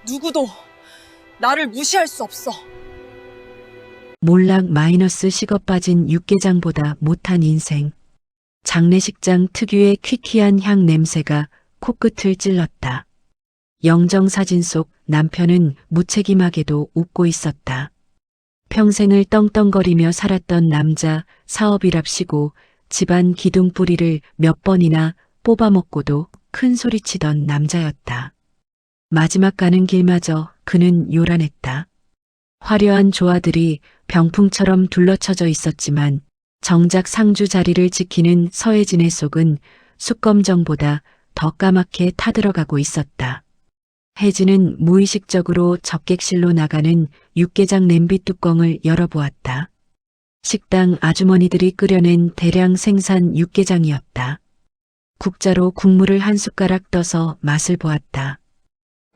누구도 나를 무시할 수 없어. 몰락 마이너스 식어 빠진 육개장보다 못한 인생. 장례식장 특유의 퀴퀴한 향 냄새가 코끝을 찔렀다. 영정사진 속 남편은 무책임하게도 웃고 있었다. 평생을 떵떵거리며 살았던 남자 사업이랍시고 집안 기둥뿌리를 몇 번이나 뽑아먹고도 큰 소리치던 남자였다. 마지막 가는 길마저 그는 요란했다. 화려한 조화들이 병풍처럼 둘러쳐져 있었지만 정작 상주 자리를 지키는 서혜진의 속은 숯검정보다 더 까맣게 타들어가고 있었다. 혜진은 무의식적으로 적객실로 나가는 육개장 냄비 뚜껑을 열어보았다. 식당 아주머니들이 끓여낸 대량 생산 육개장이었다. 국자로 국물을 한 숟가락 떠서 맛을 보았다.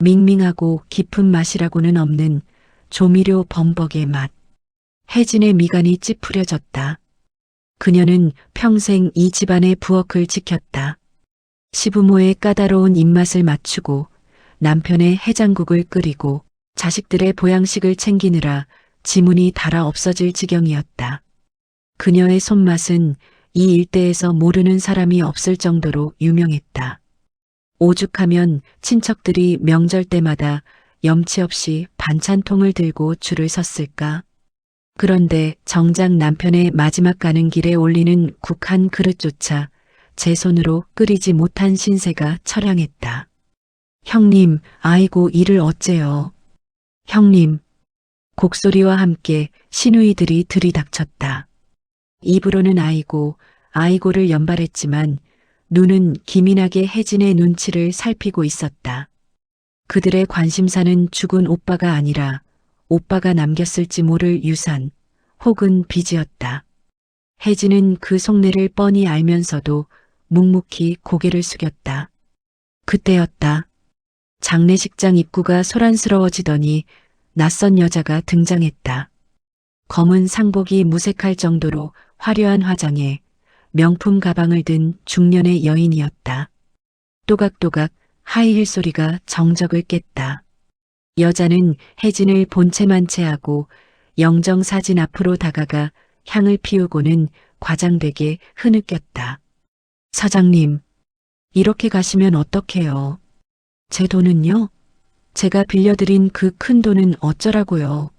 밍밍하고 깊은 맛이라고는 없는 조미료 범벅의 맛. 혜진의 미간이 찌푸려졌다. 그녀는 평생 이 집안의 부엌을 지켰다. 시부모의 까다로운 입맛을 맞추고 남편의 해장국을 끓이고 자식들의 보양식을 챙기느라 지문이 닳아 없어질 지경이었다. 그녀의 손맛은 이 일대에서 모르는 사람이 없을 정도로 유명했다. 오죽하면 친척들이 명절 때마다 염치 없이 반찬통을 들고 줄을 섰을까. 그런데 정작 남편의 마지막 가는 길에 올리는 국 한 그릇조차 제 손으로 끓이지 못한 신세가 처량했다. 형님, 아이고 이를 어째요. 형님. 곡소리와 함께 시누이들이 들이닥쳤다. 입으로는 아이고, 아이고를 연발했지만 눈은 기민하게 혜진의 눈치를 살피고 있었다. 그들의 관심사는 죽은 오빠가 아니라 오빠가 남겼을지 모를 유산 혹은 빚이었다. 혜진은 그 속내를 뻔히 알면서도 묵묵히 고개를 숙였다. 그때였다. 장례식장 입구가 소란스러워지더니 낯선 여자가 등장했다. 검은 상복이 무색할 정도로 화려한 화장에 명품 가방을 든 중년의 여인이었다. 또각또각 하이힐 소리가 정적을 깼다. 여자는 혜진을 본체만 채하고 영정사진 앞으로 다가가 향을 피우고는 과장되게 흐느꼈다. 사장님, 이렇게 가시면 어떡해요? 제 돈은요? 제가 빌려드린 그 큰 돈은 어쩌라고요?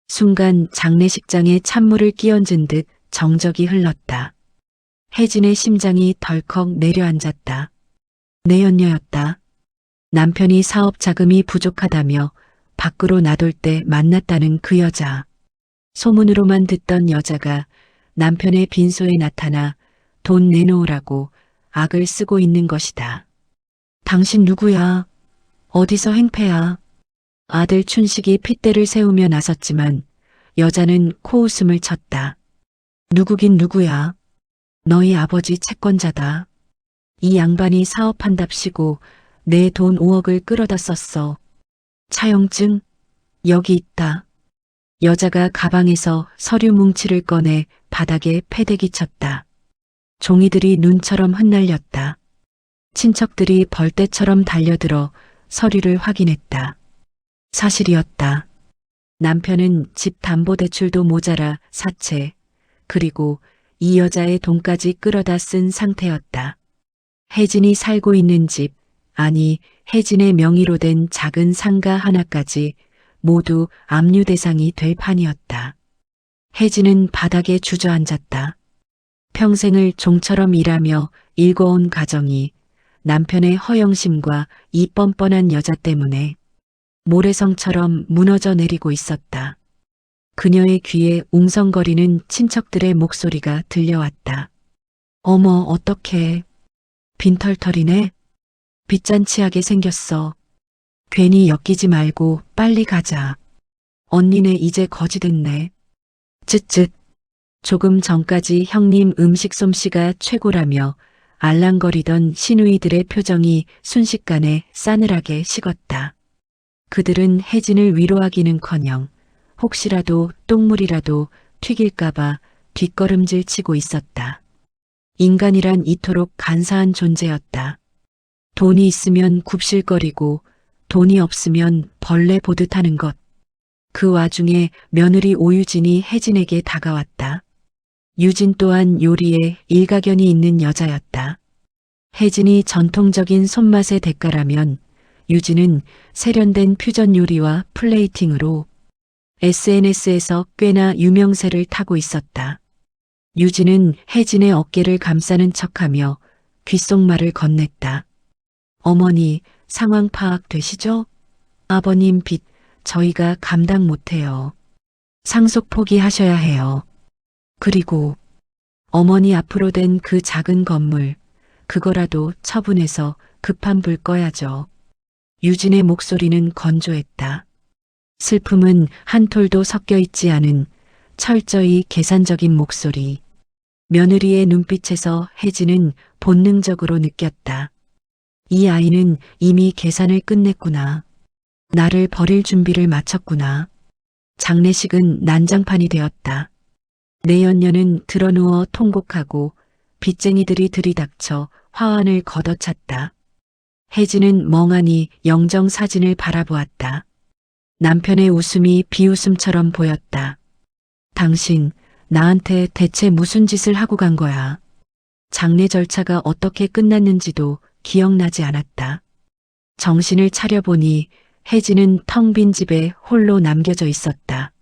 순간 장례식장에 찬물을 끼얹은 듯 정적이 흘렀다. 혜진의 심장이 덜컥 내려앉았다. 내연녀였다. 남편이 사업 자금이 부족하다며 밖으로 나돌 때 만났다는 그 여자. 소문으로만 듣던 여자가 남편의 빈소에 나타나 돈 내놓으라고 악을 쓰고 있는 것이다. 당신 누구야? 어디서 행패야? 아들 춘식이 핏대를 세우며 나섰지만 여자는 코웃음을 쳤다. 누구긴 누구야? 너희 아버지 채권자다. 이 양반이 사업한답시고 내 돈 5억을 끌어다 썼어. 차용증? 여기 있다. 여자가 가방에서 서류 뭉치를 꺼내 바닥에 패대기 쳤다. 종이들이 눈처럼 흩날렸다. 친척들이 벌떼처럼 달려들어 서류를 확인했다. 사실이었다. 남편은 집 담보대출도 모자라 사채, 그리고 이 여자의 돈까지 끌어다 쓴 상태였다. 혜진이 살고 있는 집, 아니 혜진의 명의로 된 작은 상가 하나까지 모두 압류 대상이 될 판이었다. 혜진은 바닥에 주저앉았다. 평생을 종처럼 일하며 일궈온 가정이 남편의 허영심과 이 뻔뻔한 여자 때문에 모래성처럼 무너져 내리고 있었다. 그녀의 귀에 웅성거리는 친척들의 목소리가 들려왔다. 어머, 어떡해. 빈털털이네. 빚잔치하게 생겼어. 괜히 엮이지 말고 빨리 가자. 언니네 이제 거지 됐네. 쯧쯧. 조금 전까지 형님 음식 솜씨가 최고라며 알랑거리던 시누이들의 표정이 순식간에 싸늘하게 식었다. 그들은 혜진을 위로하기는커녕 혹시라도 똥물이라도 튀길까봐 뒷걸음질 치고 있었다. 인간이란 이토록 간사한 존재였다. 돈이 있으면 굽실거리고 돈이 없으면 벌레 보듯 하는 것. 그 와중에 며느리 오유진이 혜진에게 다가왔다. 유진 또한 요리에 일가견이 있는 여자였다. 혜진이 전통적인 손맛의 대가라면 유진은 세련된 퓨전 요리와 플레이팅으로 SNS에서 꽤나 유명세를 타고 있었다. 유진은 혜진의 어깨를 감싸는 척하며 귓속말을 건넸다. 어머니, 상황 파악 되시죠? 아버님 빚 저희가 감당 못해요. 상속 포기하셔야 해요. 그리고 어머니 앞으로 된 그 작은 건물, 그거라도 처분해서 급한 불 꺼야죠. 유진의 목소리는 건조했다. 슬픔은 한 톨도 섞여 있지 않은 철저히 계산적인 목소리. 며느리의 눈빛에서 혜진은 본능적으로 느꼈다. 이 아이는 이미 계산을 끝냈구나. 나를 버릴 준비를 마쳤구나. 장례식은 난장판이 되었다. 내연녀는 드러누워 통곡하고 빚쟁이들이 들이닥쳐 화환을 걷어찼다. 혜진은 멍하니 영정 사진을 바라보았다. 남편의 웃음이 비웃음처럼 보였다. 당신, 나한테 대체 무슨 짓을 하고 간 거야? 장례 절차가 어떻게 끝났는지도 기억나지 않았다. 정신을 차려보니 혜진은 텅 빈 집에 홀로 남겨져 있었다.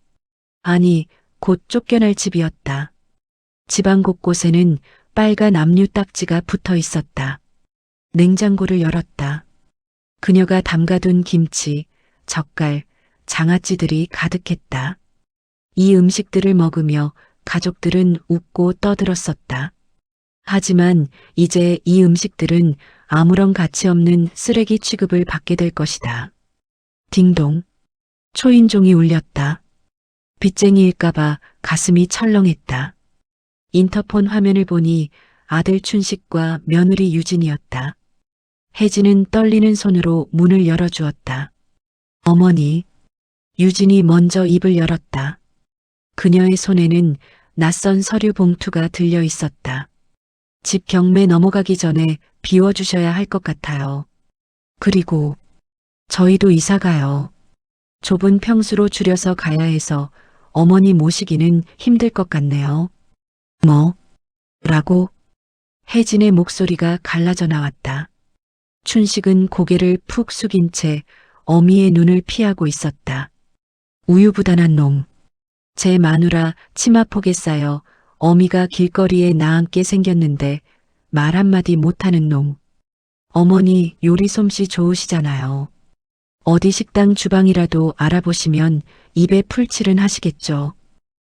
아니, 곧 쫓겨날 집이었다. 집안 곳곳에는 빨간 압류 딱지가 붙어 있었다. 냉장고를 열었다. 그녀가 담가둔 김치, 젓갈, 장아찌들이 가득했다. 이 음식들을 먹으며 가족들은 웃고 떠들었었다. 하지만 이제 이 음식들은 아무런 가치 없는 쓰레기 취급을 받게 될 것이다. 딩동. 초인종이 울렸다. 빚쟁이일까봐 가슴이 철렁했다. 인터폰 화면을 보니 아들 춘식과 며느리 유진이었다. 혜진은 떨리는 손으로 문을 열어주었다. 어머니. 유진이 먼저 입을 열었다. 그녀의 손에는 낯선 서류 봉투가 들려 있었다. 집 경매 넘어가기 전에 비워주셔야 할 것 같아요. 그리고 저희도 이사 가요. 좁은 평수로 줄여서 가야 해서 어머니 모시기는 힘들 것 같네요. 뭐? 라고? 혜진의 목소리가 갈라져 나왔다. 춘식은 고개를 푹 숙인 채 어미의 눈을 피하고 있었다. 우유부단한 놈. 제 마누라 치마폭에 쌓여 어미가 길거리에 나앉게 생겼는데 말 한마디 못하는 놈. 어머니 요리 솜씨 좋으시잖아요. 어디 식당 주방이라도 알아보시면 입에 풀칠은 하시겠죠.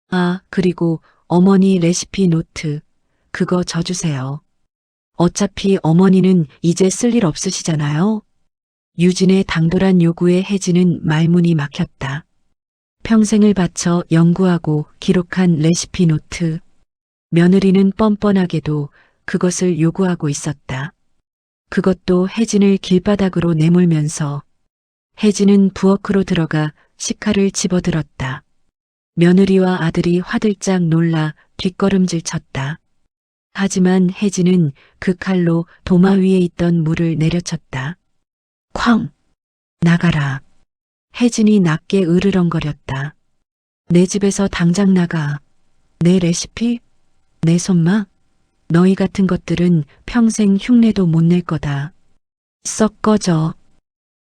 아, 그리고 어머니 레시피 노트, 그거 져주세요. 어차피 어머니는 이제 쓸 일 없으시잖아요. 유진의 당돌한 요구에 혜진은 말문이 막혔다. 평생을 바쳐 연구하고 기록한 레시피 노트. 며느리는 뻔뻔하게도 그것을 요구하고 있었다. 그것도 혜진을 길바닥으로 내몰면서 혜진은 부엌으로 들어가 식칼을 집어들었다. 며느리와 아들이 화들짝 놀라 뒷걸음질 쳤다. 하지만 혜진은 그 칼로 도마 위에 있던 물을 내려쳤다. 쾅! 나가라. 혜진이 낮게 으르렁거렸다. 내 집에서 당장 나가. 내 레시피? 내 손맛? 너희 같은 것들은 평생 흉내도 못 낼 거다. 썩 꺼져.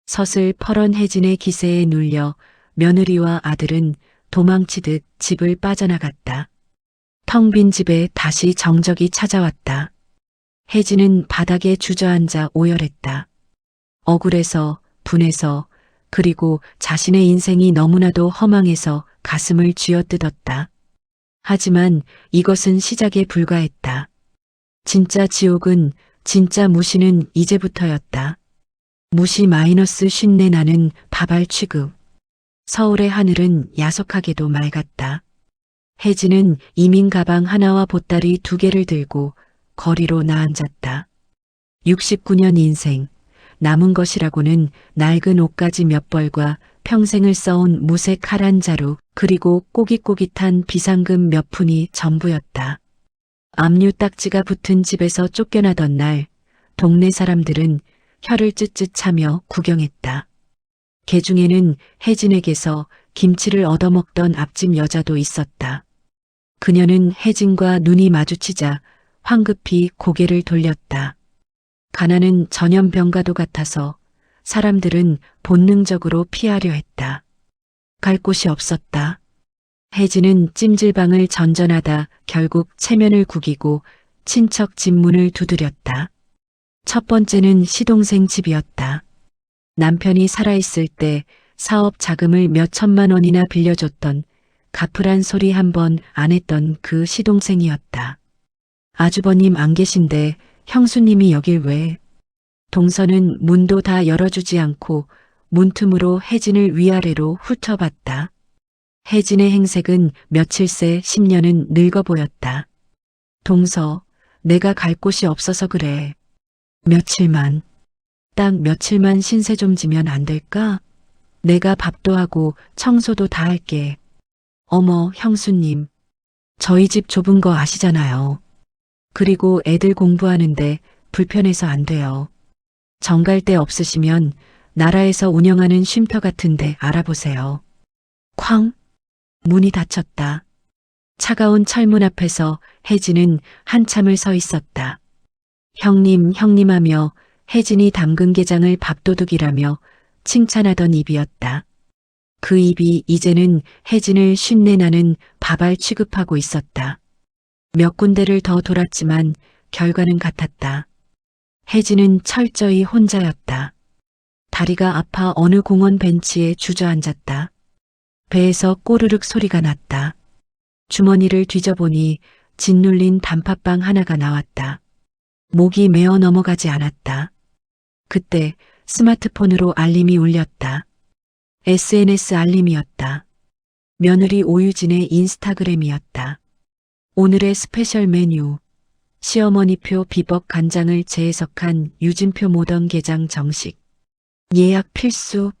서슬퍼런 혜진의 기세에 눌려 며느리와 아들은 도망치듯 집을 빠져나갔다. 텅 빈 집에 다시 정적이 찾아왔다. 혜진은 바닥에 주저앉아 오열했다. 억울해서, 분해서, 그리고 자신의 인생이 너무나도 허망해서 가슴을 쥐어뜯었다. 하지만 이것은 시작에 불과했다. 진짜 지옥은, 진짜 무시는 이제부터였다. 무시 마이너스 54 나는 바발 취급. 서울의 하늘은 야속하게도 맑았다. 혜진은 이민 가방 하나와 보따리 2개를 들고 거리로 나앉았다. 69년 인생, 남은 것이라고는 낡은 옷가지 몇 벌과 평생을 써온 무색 하란 자루, 그리고 꼬깃꼬깃한 비상금 몇 푼이 전부였다. 압류 딱지가 붙은 집에서 쫓겨나던 날, 동네 사람들은 혀를 쯧쯧 차며 구경했다. 개 중에는 혜진에게서 김치를 얻어먹던 앞집 여자도 있었다. 그녀는 혜진과 눈이 마주치자 황급히 고개를 돌렸다. 가난은 전염병과도 같아서 사람들은 본능적으로 피하려 했다. 갈 곳이 없었다. 혜진은 찜질방을 전전하다 결국 체면을 구기고 친척 집 문을 두드렸다. 첫 번째는 시동생 집이었다. 남편이 살아있을 때 사업 자금을 몇 천만 원이나 빌려줬던 갚으란 소리 한 번 안 했던 그 시동생이었다. 아주버님 안 계신데 형수님이 여길 왜? 동서는 문도 다 열어주지 않고 문틈으로 혜진을 위아래로 훑어봤다. 혜진의 행색은 며칠 새 10년은 늙어 보였다. 동서, 내가 갈 곳이 없어서 그래. 며칠만, 딱 며칠만 신세 좀 지면 안 될까? 내가 밥도 하고 청소도 다 할게. 어머, 형수님. 저희 집 좁은 거 아시잖아요. 그리고 애들 공부하는데 불편해서 안 돼요. 정갈 데 없으시면 나라에서 운영하는 쉼터 같은데 알아보세요. 쾅! 문이 닫혔다. 차가운 철문 앞에서 혜진은 한참을 서 있었다. 형님, 형님 하며 혜진이 담근 게장을 밥도둑이라며 칭찬하던 입이었다. 그 입이 이제는 혜진을 쉰내나는 밥알 취급하고 있었다. 몇 군데를 더 돌았지만 결과는 같았다. 혜진은 철저히 혼자였다. 다리가 아파 어느 공원 벤치에 주저앉았다. 배에서 꼬르륵 소리가 났다. 주머니를 뒤져보니 짓눌린 단팥빵 하나가 나왔다. 목이 메어 넘어가지 않았다. 그때 스마트폰으로 알림이 울렸다. SNS 알림이었다. 며느리 오유진의 인스타그램이었다. 오늘의 스페셜 메뉴. 시어머니표 비법 간장을 재해석한 유진표 모던 게장 정식. 예약 필수.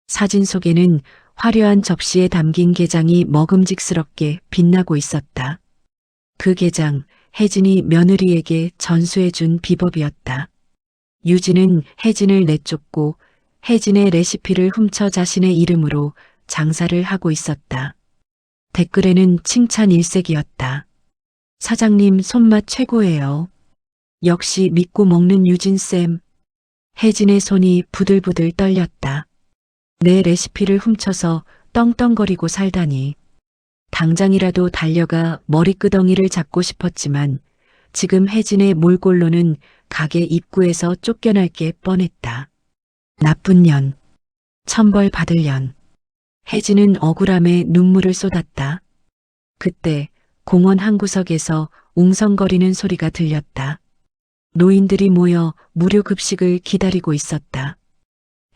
사진 속에는 화려한 접시에 담긴 게장이 먹음직스럽게 빛나고 있었다. 그 게장, 혜진이 며느리에게 전수해준 비법이었다. 유진은 혜진을 내쫓고 혜진의 레시피를 훔쳐 자신의 이름으로 장사를 하고 있었다. 댓글에는 칭찬 일색이었다. 사장님 손맛 최고예요. 역시 믿고 먹는 유진쌤. 혜진의 손이 부들부들 떨렸다. 내 레시피를 훔쳐서 떵떵거리고 살다니. 당장이라도 달려가 머리끄덩이를 잡고 싶었지만 지금 혜진의 몰골로는 가게 입구에서 쫓겨날 게 뻔했다. 나쁜 년. 천벌 받을 년. 혜진은 억울함에 눈물을 쏟았다. 그때 공원 한 구석에서 웅성거리는 소리가 들렸다. 노인들이 모여 무료 급식을 기다리고 있었다.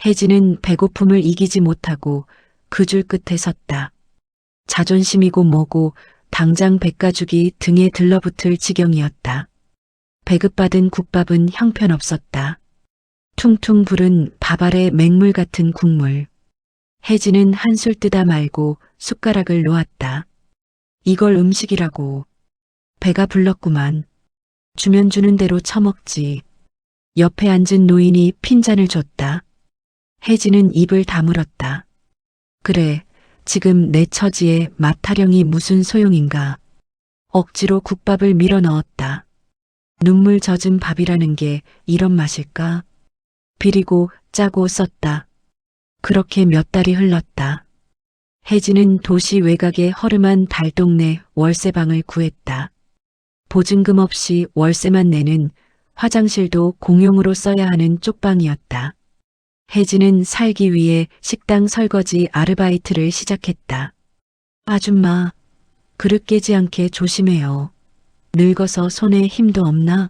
혜진은 배고픔을 이기지 못하고 그 줄 끝에 섰다. 자존심이고 뭐고 당장 백가죽이 등에 들러붙을 지경이었다. 배급받은 국밥은 형편없었다. 퉁퉁 부른 밥알에 맹물 같은 국물. 혜진은 한술 뜨다 말고 숟가락을 놓았다. 이걸 음식이라고. 배가 불렀구만. 주면 주는 대로 처먹지. 옆에 앉은 노인이 핀잔을 줬다. 혜진은 입을 다물었다. 그래, 지금 내 처지에 맛타령이 무슨 소용인가. 억지로 국밥을 밀어 넣었다. 눈물 젖은 밥이라는 게 이런 맛일까? 비리고 짜고 썼다. 그렇게 몇 달이 흘렀다. 혜진은 도시 외곽의 허름한 달동네 월세방을 구했다. 보증금 없이 월세만 내는 화장실도 공용으로 써야 하는 쪽방이었다. 혜진은 살기 위해 식당 설거지 아르바이트를 시작했다. 아줌마, 그릇 깨지 않게 조심해요. 늙어서 손에 힘도 없나?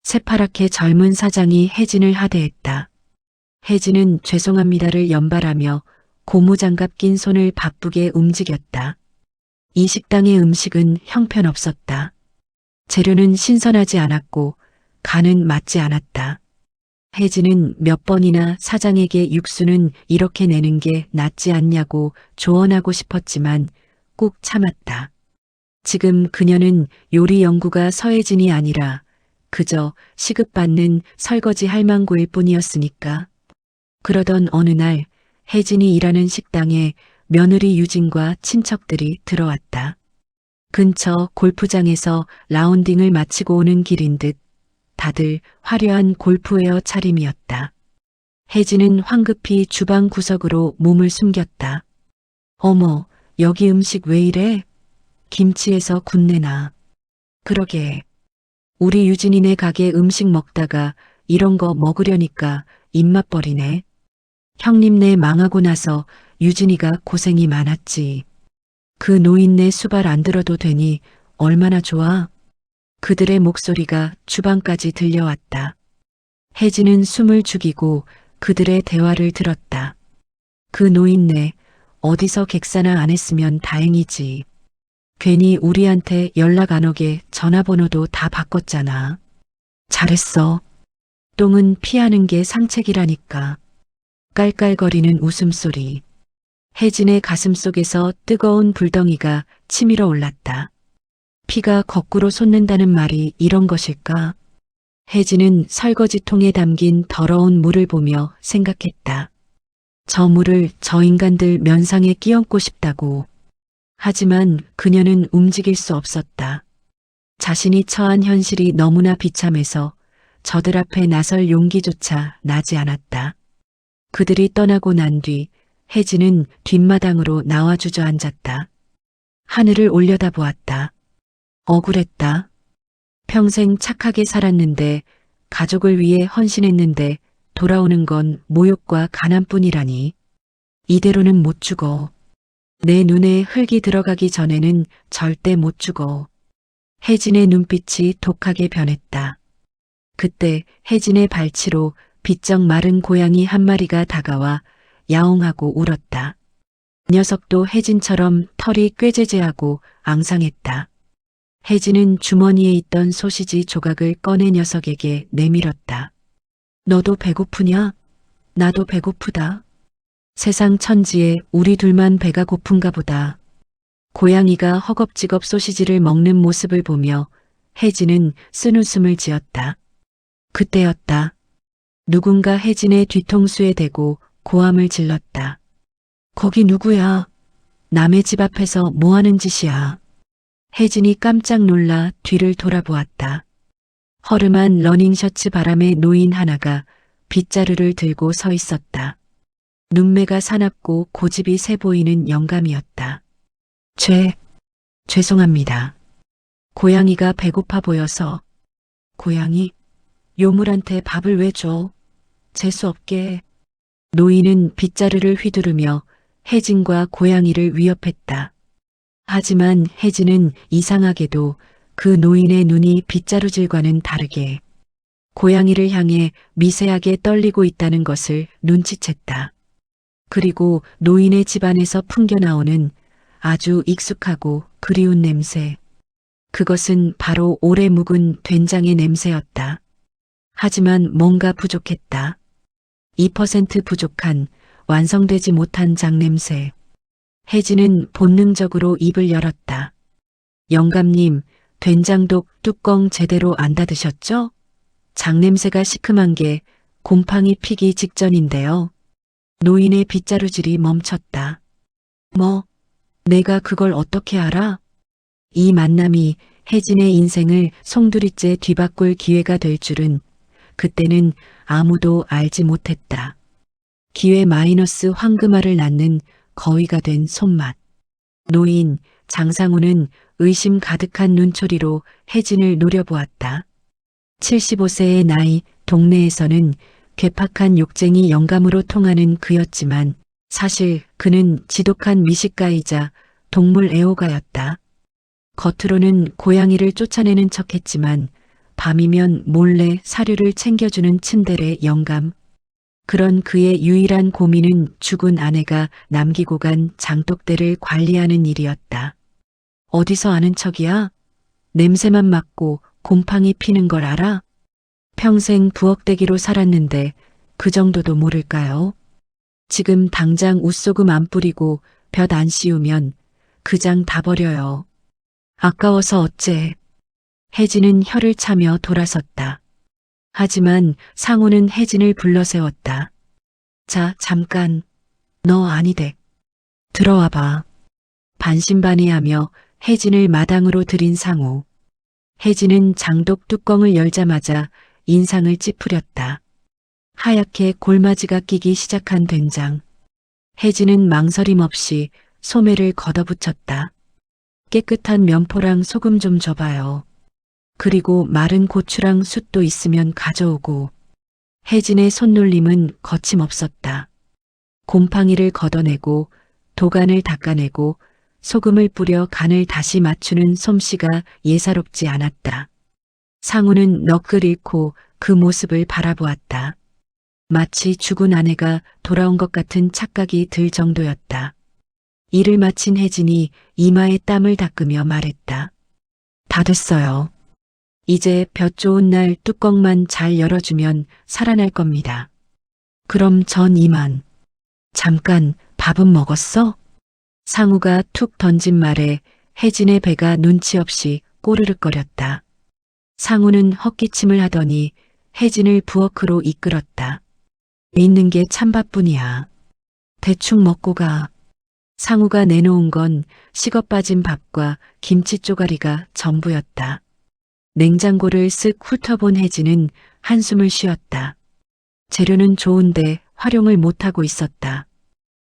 새파랗게 젊은 사장이 혜진을 하대했다. 혜진은 죄송합니다를 연발하며 고무장갑 낀 손을 바쁘게 움직였다. 이 식당의 음식은 형편없었다. 재료는 신선하지 않았고 간은 맞지 않았다. 혜진은 몇 번이나 사장에게 육수는 이렇게 내는 게 낫지 않냐고 조언하고 싶었지만 꾹 참았다. 지금 그녀는 요리 연구가 서혜진이 아니라 그저 시급받는 설거지 할망구일 뿐이었으니까. 그러던 어느 날 혜진이 일하는 식당에 며느리 유진과 친척들이 들어왔다. 근처 골프장에서 라운딩을 마치고 오는 길인 듯 다들 화려한 골프웨어 차림이었다. 혜진은 황급히 주방 구석으로 몸을 숨겼다. 어머, 여기 음식 왜 이래? 김치에서 군내나. 그러게. 우리 유진이네 가게 음식 먹다가 이런 거 먹으려니까 입맛 버리네. 형님네 망하고 나서 유진이가 고생이 많았지. 그 노인네 수발 안 들어도 되니 얼마나 좋아. 그들의 목소리가 주방까지 들려왔다. 혜진은 숨을 죽이고 그들의 대화를 들었다. 그 노인네 어디서 객사나 안 했으면 다행이지. 괜히 우리한테 연락 안 오게 전화번호도 다 바꿨잖아. 잘했어. 똥은 피하는 게 상책이라니까. 깔깔거리는 웃음소리. 혜진의 가슴속에서 뜨거운 불덩이가 치밀어 올랐다. 피가 거꾸로 솟는다는 말이 이런 것일까? 혜진은 설거지통에 담긴 더러운 물을 보며 생각했다. 저 물을 저 인간들 면상에 끼얹고 싶다고. 하지만 그녀는 움직일 수 없었다. 자신이 처한 현실이 너무나 비참해서 저들 앞에 나설 용기조차 나지 않았다. 그들이 떠나고 난 뒤 혜진은 뒷마당으로 나와 주저앉았다. 하늘을 올려다보았다. 억울했다. 평생 착하게 살았는데 가족을 위해 헌신했는데 돌아오는 건 모욕과 가난뿐이라니. 이대로는 못 죽어. 내 눈에 흙이 들어가기 전에는 절대 못 죽어. 혜진의 눈빛이 독하게 변했다. 그때 혜진의 발치로 비쩍 마른 고양이 한 마리가 다가와 야옹하고 울었다. 녀석도 혜진처럼 털이 꾀재재하고 앙상했다. 혜진은 주머니에 있던 소시지 조각을 꺼내 녀석에게 내밀었다. 너도 배고프냐? 나도 배고프다. 세상 천지에 우리 둘만 배가 고픈가 보다. 고양이가 허겁지겁 소시지를 먹는 모습을 보며 혜진은 쓴웃음을 지었다. 그때였다. 누군가 혜진의 뒤통수에 대고 고함을 질렀다. 거기 누구야? 남의 집 앞에서 뭐 하는 짓이야? 혜진이 깜짝 놀라 뒤를 돌아보았다. 허름한 러닝셔츠 바람에 노인 하나가 빗자루를 들고 서 있었다. 눈매가 사납고 고집이 세 보이는 영감이었다. 죄송합니다. 고양이가 배고파 보여서. 고양이? 요물한테 밥을 왜 줘? 재수없게. 노인은 빗자루를 휘두르며 혜진과 고양이를 위협했다. 하지만 혜진은 이상하게도 그 노인의 눈이 빗자루질과는 다르게 고양이를 향해 미세하게 떨리고 있다는 것을 눈치챘다. 그리고 노인의 집안에서 풍겨나오는 아주 익숙하고 그리운 냄새. 그것은 바로 오래 묵은 된장의 냄새였다. 하지만 뭔가 부족했다. 2% 부족한 완성되지 못한 장냄새. 혜진은 본능적으로 입을 열었다. 영감님, 된장독 뚜껑 제대로 안 닫으셨죠? 장냄새가 시큼한 게 곰팡이 피기 직전인데요. 노인의 빗자루질이 멈췄다. 뭐, 내가 그걸 어떻게 알아? 이 만남이 혜진의 인생을 송두리째 뒤바꿀 기회가 될 줄은 그때는 아무도 알지 못했다. 기회 마이너스 황금알을 낳는 거위가 된 손맛. 노인 장상우는 의심 가득한 눈초리로 혜진을 노려보았다. 75세의 나이, 동네에서는 괴팍한 욕쟁이 영감으로 통하는 그였지만 사실 그는 지독한 미식가이자 동물 애호가였다. 겉으로는 고양이를 쫓아내는 척했지만 밤이면 몰래 사료를 챙겨주는 츤데레 영감. 그런 그의 유일한 고민은 죽은 아내가 남기고 간 장독대를 관리하는 일이었다. 어디서 아는 척이야? 냄새만 맡고 곰팡이 피는 걸 알아? 평생 부엌대기로 살았는데 그 정도도 모를까요? 지금 당장 웃소금 안 뿌리고 볕 안 씌우면 그 장 다 버려요. 아까워서 어째. 혜진은 혀를 차며 돌아섰다. 하지만 상우는 혜진을 불러세웠다. 자, 잠깐. 너 아니대. 들어와 봐. 반신반의하며 혜진을 마당으로 들인 상우. 혜진은 장독 뚜껑을 열자마자 인상을 찌푸렸다. 하얗게 골마지가 끼기 시작한 된장. 혜진은 망설임 없이 소매를 걷어붙였다. 깨끗한 면포랑 소금 좀 줘봐요. 그리고 마른 고추랑 숯도 있으면 가져오고. 혜진의 손놀림은 거침없었다. 곰팡이를 걷어내고 도간을 닦아내고 소금을 뿌려 간을 다시 맞추는 솜씨가 예사롭지 않았다. 상우는 넋을 잃고 그 모습을 바라보았다. 마치 죽은 아내가 돌아온 것 같은 착각이 들 정도였다. 일을 마친 혜진이 이마에 땀을 닦으며 말했다. 다 됐어요. 이제 볕 좋은 날 뚜껑만 잘 열어주면 살아날 겁니다. 그럼 전 이만. 잠깐 밥은 먹었어? 상우가 툭 던진 말에 혜진의 배가 눈치 없이 꼬르륵거렸다. 상우는 헛기침을 하더니 혜진을 부엌으로 이끌었다. 있는 게 찬밥뿐이야. 대충 먹고 가. 상우가 내놓은 건 식어 빠진 밥과 김치 쪼가리가 전부였다. 냉장고를 쓱 훑어본 혜진은 한숨을 쉬었다. 재료는 좋은데 활용을 못하고 있었다.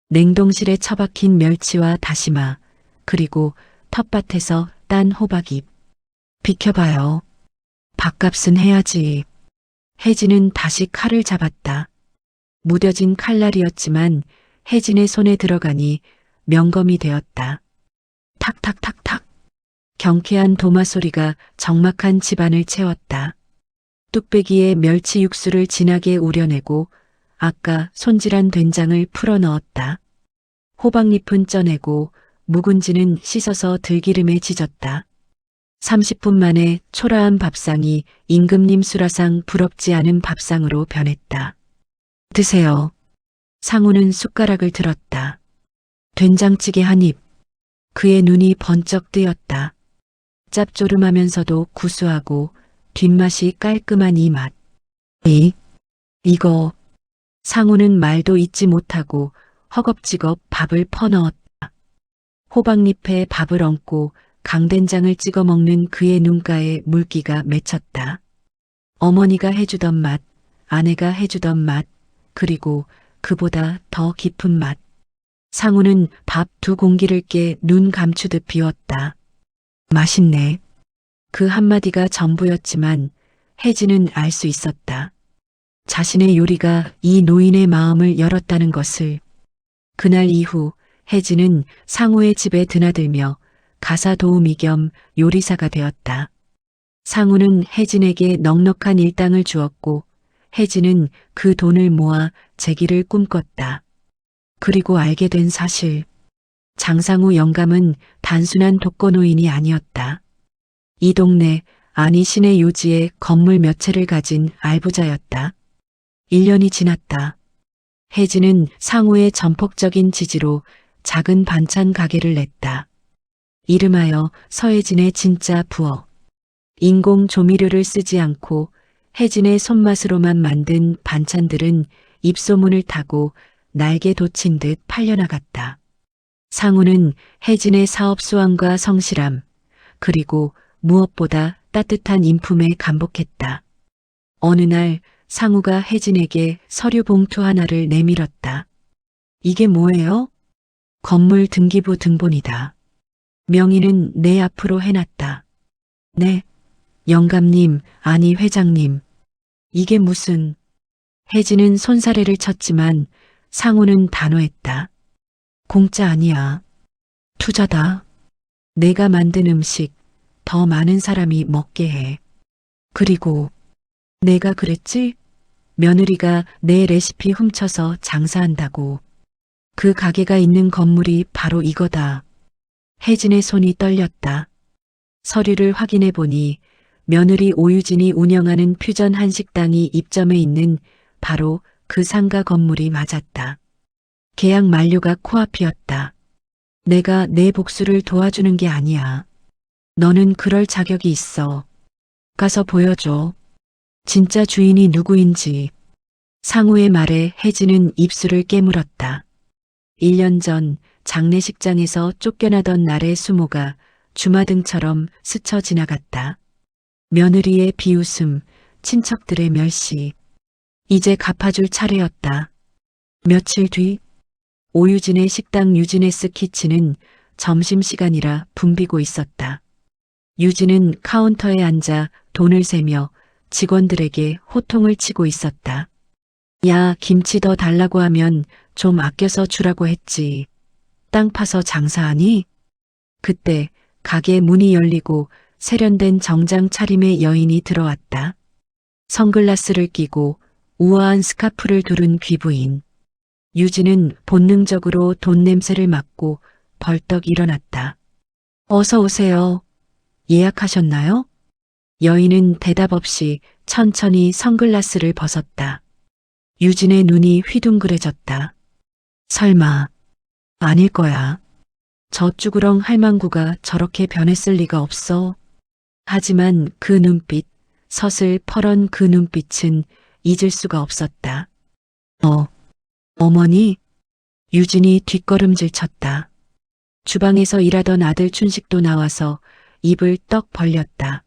냉동실에 처박힌 멸치와 다시마, 그리고 텃밭에서 딴 호박잎. 비켜봐요. 밥값은 해야지. 혜진은 다시 칼을 잡았다. 무뎌진 칼날이었지만 혜진의 손에 들어가니 명검이 되었다. 탁탁탁탁. 경쾌한 도마 소리가 적막한 집안을 채웠다. 뚝배기에 멸치 육수를 진하게 우려내고 아까 손질한 된장을 풀어 넣었다. 호박잎은 쪄내고 묵은지는 씻어서 들기름에 지졌다. 30분 만에 초라한 밥상이 임금님 수라상 부럽지 않은 밥상으로 변했다. 드세요. 상우는 숟가락을 들었다. 된장찌개 한 입. 그의 눈이 번쩍 뜨였다. 짭조름하면서도 구수하고 뒷맛이 깔끔한 이 맛. 이거. 상우는 말도 잇지 못하고 허겁지겁 밥을 퍼넣었다. 호박잎에 밥을 얹고 강된장을 찍어 먹는 그의 눈가에 물기가 맺혔다. 어머니가 해주던 맛, 아내가 해주던 맛, 그리고 그보다 더 깊은 맛. 상우는 밥 2공기를 깨 눈 감추듯 비웠다. 맛있네. 그 한마디가 전부였지만 혜진은 알 수 있었다. 자신의 요리가 이 노인의 마음을 열었다는 것을. 그날 이후 혜진은 상우의 집에 드나들며 가사 도우미 겸 요리사가 되었다. 상우는 혜진에게 넉넉한 일당을 주었고 혜진은 그 돈을 모아 재기를 꿈꿨다. 그리고 알게 된 사실. 장상우 영감은 단순한 독거노인이 아니었다. 이 동네, 아니 시내 요지에 건물 몇 채를 가진 알부자였다. 1년이 지났다. 혜진은 상우의 전폭적인 지지로 작은 반찬 가게를 냈다. 이름하여 서혜진의 진짜 부엌. 인공 조미료를 쓰지 않고 혜진의 손맛으로만 만든 반찬들은 입소문을 타고 날개 돋친 듯 팔려나갔다. 상우는 혜진의 사업 수완과 성실함, 그리고 무엇보다 따뜻한 인품에 감복했다. 어느 날 상우가 혜진에게 서류 봉투 하나를 내밀었다. 이게 뭐예요? 건물 등기부 등본이다. 명의는 내 앞으로 해놨다. 네, 영감님, 아니 회장님. 이게 무슨... 혜진은 손사래를 쳤지만 상우는 단호했다. 공짜 아니야. 투자다. 내가 만든 음식 더 많은 사람이 먹게 해. 그리고 내가 그랬지? 며느리가 내 레시피 훔쳐서 장사한다고. 그 가게가 있는 건물이 바로 이거다. 혜진의 손이 떨렸다. 서류를 확인해 보니 며느리 오유진이 운영하는 퓨전 한식당이 입점해 있는 바로 그 상가 건물이 맞았다. 계약 만료가 코앞이었다. 내가 내 복수를 도와주는 게 아니야. 너는 그럴 자격이 있어. 가서 보여줘. 진짜 주인이 누구인지. 상우의 말에 혜진은 입술을 깨물었다. 1년 전 장례식장에서 쫓겨나던 날의 수모가 주마등처럼 스쳐 지나갔다. 며느리의 비웃음, 친척들의 멸시. 이제 갚아줄 차례였다. 며칠 뒤 오유진의 식당 유지네스 키친은 점심시간이라 붐비고 있었다. 유진은 카운터에 앉아 돈을 세며 직원들에게 호통을 치고 있었다. 야, 김치 더 달라고 하면 좀 아껴서 주라고 했지. 땅 파서 장사하니? 그때 가게 문이 열리고 세련된 정장 차림의 여인이 들어왔다. 선글라스를 끼고 우아한 스카프를 두른 귀부인. 유진은 본능적으로 돈 냄새를 맡고 벌떡 일어났다. 어서 오세요. 예약하셨나요? 여인은 대답 없이 천천히 선글라스를 벗었다. 유진의 눈이 휘둥그레졌다. 설마 아닐 거야. 저 쭈그렁 할망구가 저렇게 변했을 리가 없어. 하지만 그 눈빛, 서슬 퍼런 그 눈빛은 잊을 수가 없었다. 어머니? 유진이 뒷걸음질 쳤다. 주방에서 일하던 아들 춘식도 나와서 입을 떡 벌렸다.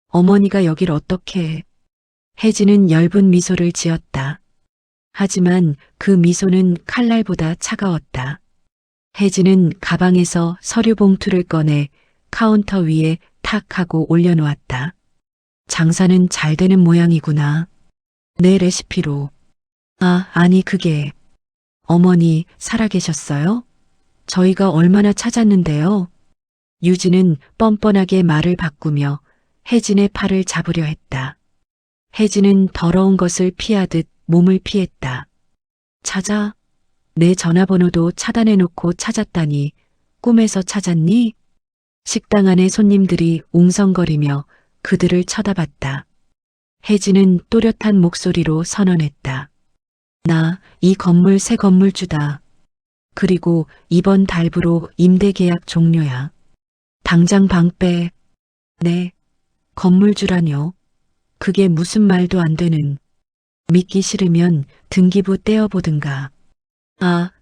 어머니가 여길 어떻게 해? 혜진은 엷은 미소를 지었다. 하지만 그 미소는 칼날보다 차가웠다. 혜진은 가방에서 서류 봉투를 꺼내 카운터 위에 탁 하고 올려놓았다. 장사는 잘 되는 모양이구나. 내 레시피로. 아니 그게. 어머니 살아계셨어요? 저희가 얼마나 찾았는데요. 유진은 뻔뻔하게 말을 바꾸며 혜진의 팔을 잡으려 했다. 혜진은 더러운 것을 피하듯 몸을 피했다. 찾아? 내 전화번호도 차단해놓고 찾았다니 꿈에서 찾았니? 식당 안의 손님들이 웅성거리며 그들을 쳐다봤다. 혜진은 또렷한 목소리로 선언했다. 나 이 건물 새 건물주다. 그리고 이번 달부로 임대 계약 종료야. 당장 방 빼. 네. 건물주라뇨. 그게 무슨 말도 안 되는. 믿기 싫으면 등기부 떼어보든가.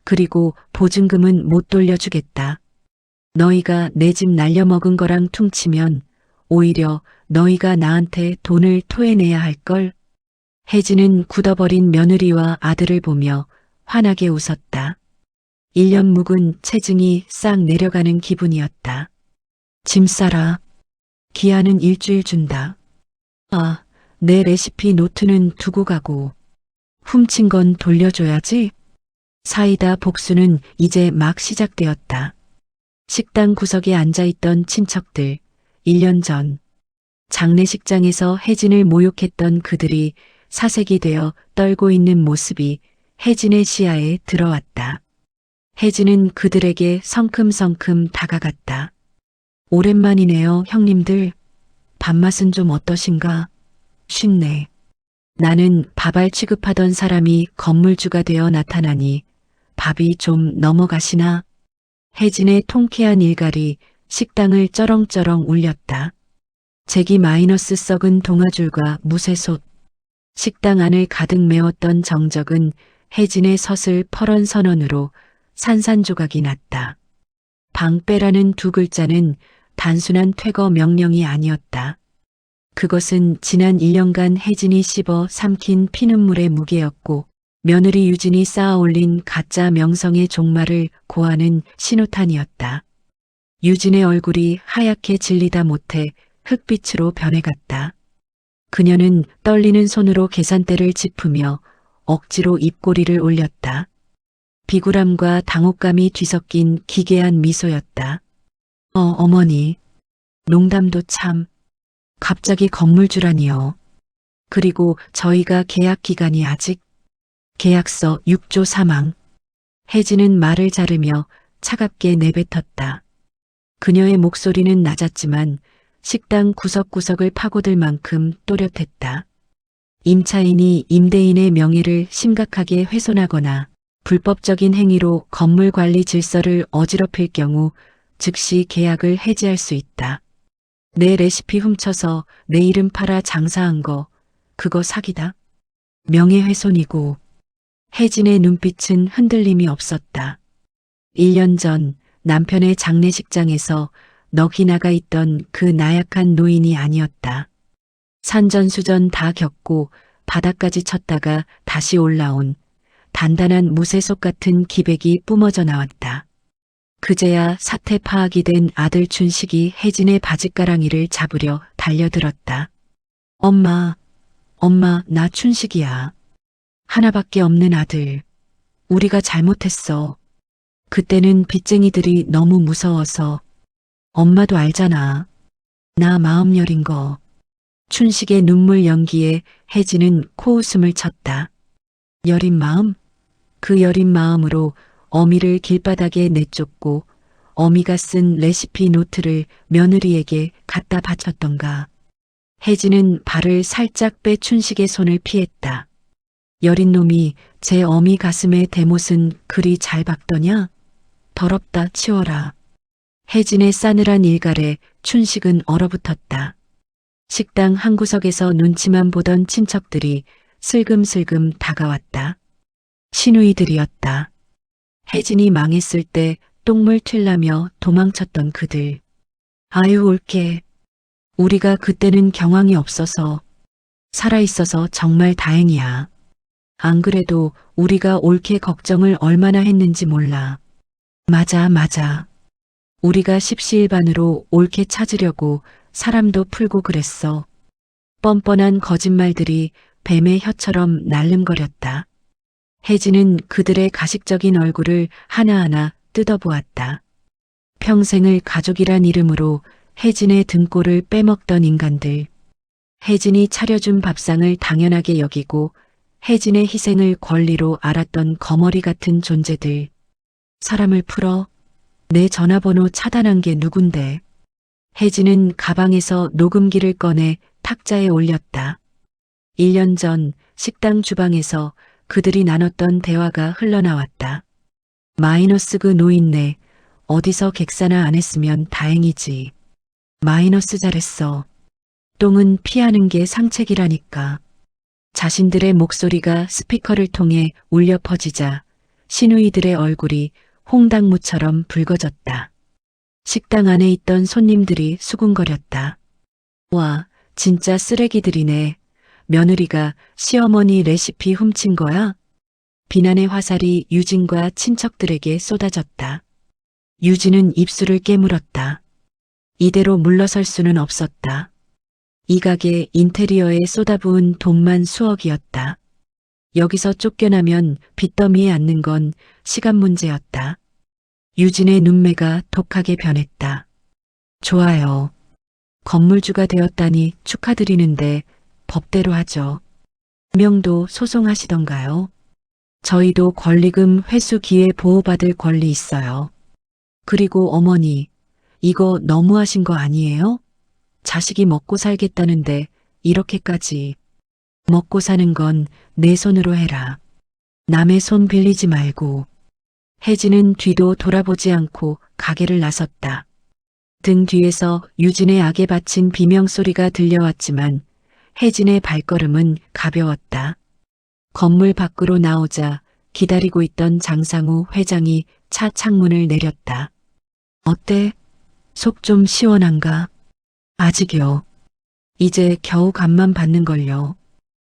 그리고 보증금은 못 돌려주겠다. 너희가 내 집 날려먹은 거랑 퉁치면 오히려 너희가 나한테 돈을 토해내야 할걸. 혜진은 굳어버린 며느리와 아들을 보며 환하게 웃었다. 1년 묵은 체증이 싹 내려가는 기분이었다. 짐 싸라. 기한은 일주일 준다. 내 레시피 노트는 두고 가고. 훔친 건 돌려줘야지. 사이다 복수는 이제 막 시작되었다. 식당 구석에 앉아있던 친척들, 1년 전 장례식장에서 혜진을 모욕했던 그들이 사색이 되어 떨고 있는 모습이 혜진의 시야에 들어왔다. 혜진은 그들에게 성큼성큼 다가갔다. 오랜만이네요, 형님들. 밥맛은 좀 어떠신가? 쉽네. 나는 밥알 취급하던 사람이 건물주가 되어 나타나니 밥이 좀 넘어가시나? 혜진의 통쾌한 일갈이 식당을 쩌렁쩌렁 울렸다. 제기 마이너스 썩은 동아줄과 무쇠솥. 식당 안을 가득 메웠던 정적은 혜진의 서슬 퍼런 선언으로 산산조각이 났다. 방 빼라는 두 글자는 단순한 퇴거 명령이 아니었다. 그것은 지난 1년간 혜진이 씹어 삼킨 피눈물의 무게였고 며느리 유진이 쌓아올린 가짜 명성의 종말을 고하는 신호탄이었다. 유진의 얼굴이 하얗게 질리다 못해 흑빛으로 변해갔다. 그녀는 떨리는 손으로 계산대를 짚으며 억지로 입꼬리를 올렸다. 비굴함과 당혹감이 뒤섞인 기괴한 미소였다. 어머니. 농담도 참. 갑자기 건물주라니요. 그리고 저희가 계약 기간이 아직. 계약서 6조 사망. 혜진은 말을 자르며 차갑게 내뱉었다. 그녀의 목소리는 낮았지만 식당 구석구석을 파고들 만큼 또렷했다. 임차인이 임대인의 명예를 심각하게 훼손하거나 불법적인 행위로 건물 관리 질서를 어지럽힐 경우 즉시 계약을 해지할 수 있다. 내 레시피 훔쳐서 내 이름 팔아 장사한 거, 그거 사기다. 명예훼손이고. 혜진의 눈빛은 흔들림이 없었다. 1년 전 남편의 장례식장에서 넋이 나가 있던 그 나약한 노인이 아니었다. 산전수전 다 겪고 바닥까지 쳤다가 다시 올라온 단단한 무쇠속 같은 기백이 뿜어져 나왔다. 그제야 사태 파악이 된 아들 춘식이 혜진의 바짓가랑이를 잡으려 달려들었다. 엄마, 나 춘식이야. 하나밖에 없는 아들. 우리가 잘못했어. 그때는 빚쟁이들이 너무 무서워서. 엄마도 알잖아. 나 마음 여린 거. 춘식의 눈물 연기에 혜진은 코웃음을 쳤다. 여린 마음? 그 여린 마음으로 어미를 길바닥에 내쫓고 어미가 쓴 레시피 노트를 며느리에게 갖다 바쳤던가. 혜진은 발을 살짝 빼 춘식의 손을 피했다. 여린 놈이 제 어미 가슴에 대못은 그리 잘 박더냐? 더럽다 치워라. 혜진의 싸늘한 일갈에 춘식은 얼어붙었다. 식당 한 구석에서 눈치만 보던 친척들이 슬금슬금 다가왔다. 시누이들이었다. 혜진이 망했을 때 똥물 튈라며 도망쳤던 그들. 아유 올게. 우리가 그때는 경황이 없어서 살아있어서 정말 다행이야. 안 그래도 우리가 옳게 걱정을 얼마나 했는지 몰라. 맞아. 우리가 십시일반으로 옳게 찾으려고 사람도 풀고 그랬어. 뻔뻔한 거짓말들이 뱀의 혀처럼 날름거렸다. 혜진은 그들의 가식적인 얼굴을 하나하나 뜯어보았다. 평생을 가족이란 이름으로 혜진의 등골을 빼먹던 인간들. 혜진이 차려준 밥상을 당연하게 여기고 혜진의 희생을 권리로 알았던 거머리 같은 존재들. 사람을 풀어. 내 전화번호 차단한 게 누군데. 혜진은 가방에서 녹음기를 꺼내 탁자에 올렸다. 1년 전 식당 주방에서 그들이 나눴던 대화가 흘러나왔다. 마이너스 그 노인네. 어디서 객사나 안 했으면 다행이지. 마이너스 잘했어. 똥은 피하는 게 상책이라니까. 자신들의 목소리가 스피커를 통해 울려 퍼지자 시누이들의 얼굴이 홍당무처럼 붉어졌다. 식당 안에 있던 손님들이 수군거렸다. 와, 진짜 쓰레기들이네. 며느리가 시어머니 레시피 훔친 거야? 비난의 화살이 유진과 친척들에게 쏟아졌다. 유진은 입술을 깨물었다. 이대로 물러설 수는 없었다. 이 가게 인테리어에 쏟아부은 돈만 수억이었다. 여기서 쫓겨나면 빚더미에 앉는 건 시간 문제였다. 유진의 눈매가 독하게 변했다. 좋아요. 건물주가 되었다니 축하드리는데 법대로 하죠. 명도 소송하시던가요? 저희도 권리금 회수 기회 보호받을 권리 있어요. 그리고 어머니, 이거 너무하신 거 아니에요? 자식이 먹고 살겠다는데 이렇게까지. 먹고 사는 건 내 손으로 해라. 남의 손 빌리지 말고. 혜진은 뒤도 돌아보지 않고 가게를 나섰다. 등 뒤에서 유진의 악에 바친 비명소리가 들려왔지만 혜진의 발걸음은 가벼웠다. 건물 밖으로 나오자 기다리고 있던 장상우 회장이 차 창문을 내렸다. 어때? 속 좀 시원한가? 아직요. 이제 겨우 간만 받는걸요.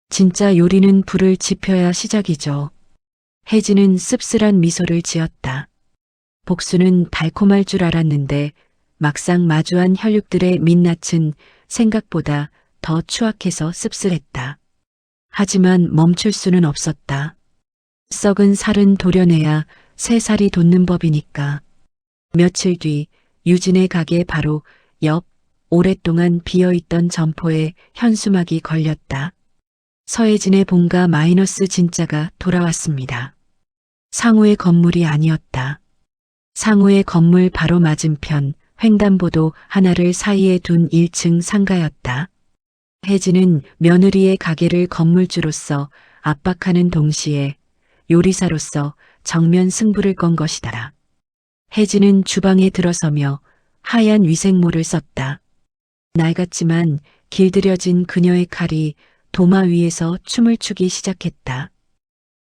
진짜 요리는 불을 지펴야 시작이죠. 혜진은 씁쓸한 미소를 지었다. 복수는 달콤할 줄 알았는데 막상 마주한 혈육들의 민낯은 생각보다 더 추악해서 씁쓸했다. 하지만 멈출 수는 없었다. 썩은 살은 도려내야 새 살이 돋는 법이니까. 며칠 뒤 유진의 가게 바로 옆 오랫동안 비어있던 점포에 현수막이 걸렸다. 서혜진의 본가 마이너스 진짜가 돌아왔습니다. 상우의 건물이 아니었다. 상우의 건물 바로 맞은편 횡단보도 하나를 사이에 둔 1층 상가였다. 혜진은 며느리의 가게를 건물주로서 압박하는 동시에 요리사로서 정면 승부를 건 것이다. 혜진은 주방에 들어서며 하얀 위생모를 썼다. 낡았지만 길들여진 그녀의 칼이 도마 위에서 춤을 추기 시작했다.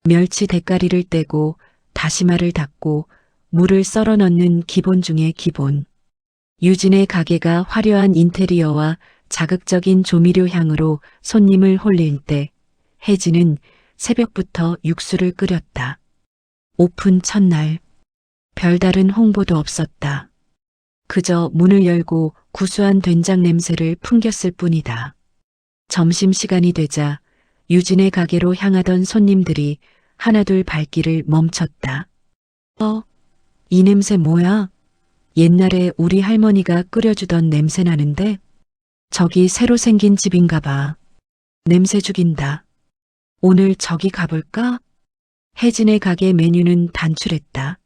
멸치 대가리를 떼고 다시마를 닦고 물을 썰어 넣는 기본 중의 기본. 유진의 가게가 화려한 인테리어와 자극적인 조미료 향으로 손님을 홀릴 때 혜진은 새벽부터 육수를 끓였다. 오픈 첫날 별다른 홍보도 없었다. 그저 문을 열고 구수한 된장 냄새를 풍겼을 뿐이다. 점심시간이 되자 유진의 가게로 향하던 손님들이 하나둘 발길을 멈췄다. 이 냄새 뭐야? 옛날에 우리 할머니가 끓여주던 냄새 나는데? 저기 새로 생긴 집인가 봐. 냄새 죽인다. 오늘 저기 가볼까? 혜진의 가게 메뉴는 단출했다.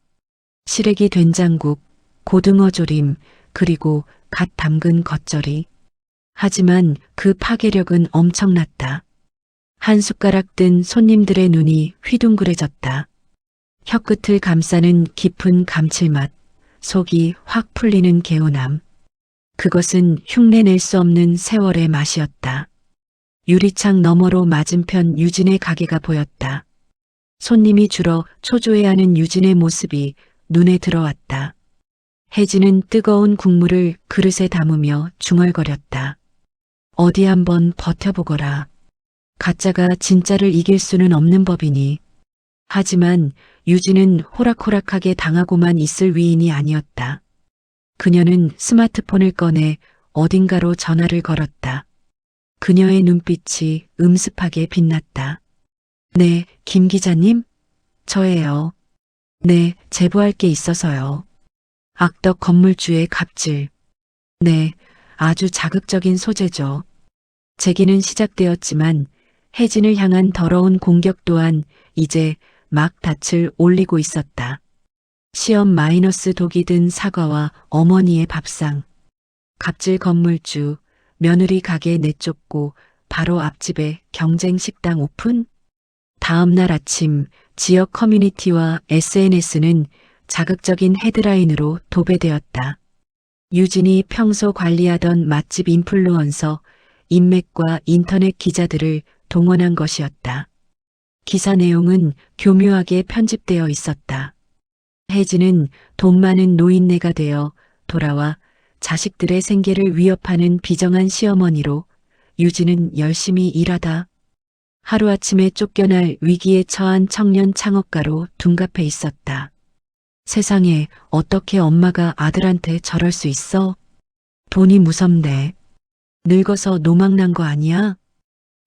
시래기 된장국, 고등어 조림, 그리고 갓 담근 겉절이. 하지만 그 파괴력은 엄청났다. 한 숟가락 든 손님들의 눈이 휘둥그레졌다. 혀끝을 감싸는 깊은 감칠맛, 속이 확 풀리는 개운함. 그것은 흉내낼 수 없는 세월의 맛이었다. 유리창 너머로 맞은편 유진의 가게가 보였다. 손님이 줄어 초조해하는 유진의 모습이 눈에 들어왔다. 혜진은 뜨거운 국물을 그릇에 담으며 중얼거렸다. 어디 한번 버텨보거라. 가짜가 진짜를 이길 수는 없는 법이니. 하지만 유진은 호락호락하게 당하고만 있을 위인이 아니었다. 그녀는 스마트폰을 꺼내 어딘가로 전화를 걸었다. 그녀의 눈빛이 음습하게 빛났다. 네, 김 기자님? 저예요. 네, 제보할 게 있어서요. 악덕 건물주의 갑질. 네, 아주 자극적인 소재죠. 제기는 시작되었지만 혜진을 향한 더러운 공격 또한 이제 막 닻을 올리고 있었다. 시험 마이너스 독이 든 사과와 어머니의 밥상. 갑질 건물주, 며느리 가게 내쫓고 바로 앞집에 경쟁 식당 오픈? 다음 날 아침 지역 커뮤니티와 SNS는 자극적인 헤드라인으로 도배되었다. 유진이 평소 관리하던 맛집 인플루언서, 인맥과 인터넷 기자들을 동원한 것이었다. 기사 내용은 교묘하게 편집되어 있었다. 혜진은 돈 많은 노인네가 되어 돌아와 자식들의 생계를 위협하는 비정한 시어머니로, 유진은 열심히 일하다 하루아침에 쫓겨날 위기에 처한 청년 창업가로 둔갑해 있었다. 세상에 어떻게 엄마가 아들한테 저럴 수 있어? 돈이 무섭네. 늙어서 노망난 거 아니야?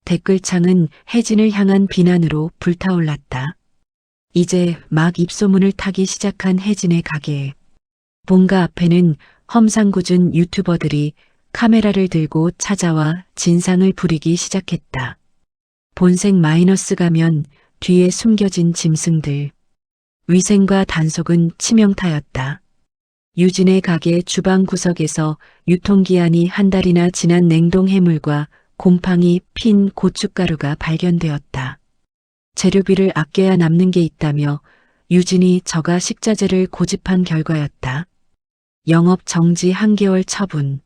댓글창은 혜진을 향한 비난으로 불타올랐다. 이제 막 입소문을 타기 시작한 혜진의 가게에 본가 앞에는 험상궂은 유튜버들이 카메라를 들고 찾아와 진상을 부리기 시작했다. 본색 마이너스 가면 뒤에 숨겨진 짐승들. 위생과 단속은 치명타였다. 유진의 가게 주방 구석에서 유통기한이 한 달이나 지난 냉동 해물과 곰팡이 핀 고춧가루가 발견되었다. 재료비를 아껴야 남는 게 있다며 유진이 저가 식자재를 고집한 결과였다. 영업 정지 1개월 처분.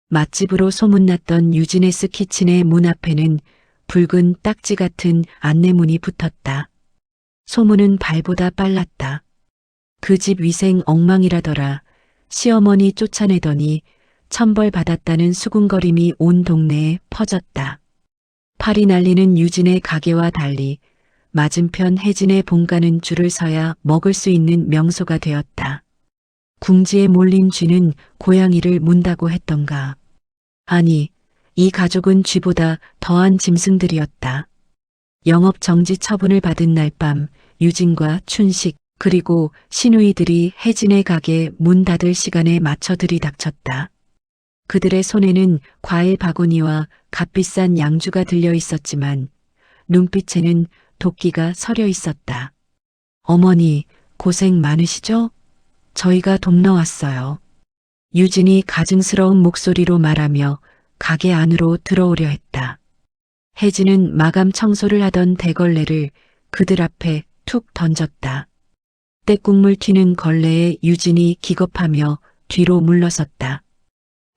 맛집으로 소문났던 유지네스 키친의 문 앞에는 붉은 딱지 같은 안내문이 붙었다. 소문은 발보다 빨랐다. 그 집 위생 엉망이라더라. 시어머니 쫓아내더니 천벌받았다는 수군거림이 온 동네에 퍼졌다. 팔이 날리는 유진의 가게와 달리 맞은편 혜진의 본가는 줄을 서야 먹을 수 있는 명소가 되었다. 궁지에 몰린 쥐는 고양이를 문다고 했던가. 아니, 이 가족은 쥐보다 더한 짐승들이었다. 영업 정지 처분을 받은 날 밤 유진과 춘식 그리고 시누이들이 혜진의 가게 문 닫을 시간에 맞춰 들이닥쳤다. 그들의 손에는 과일 바구니와 값비싼 양주가 들려 있었지만 눈빛에는 도끼가 서려 있었다. 어머니, 고생 많으시죠? 저희가 돕러 왔어요. 유진이 가증스러운 목소리로 말하며 가게 안으로 들어오려 했다. 혜진은 마감 청소를 하던 대걸레를 그들 앞에 툭 던졌다. 때국물 튀는 걸레에 유진이 기겁하며 뒤로 물러섰다.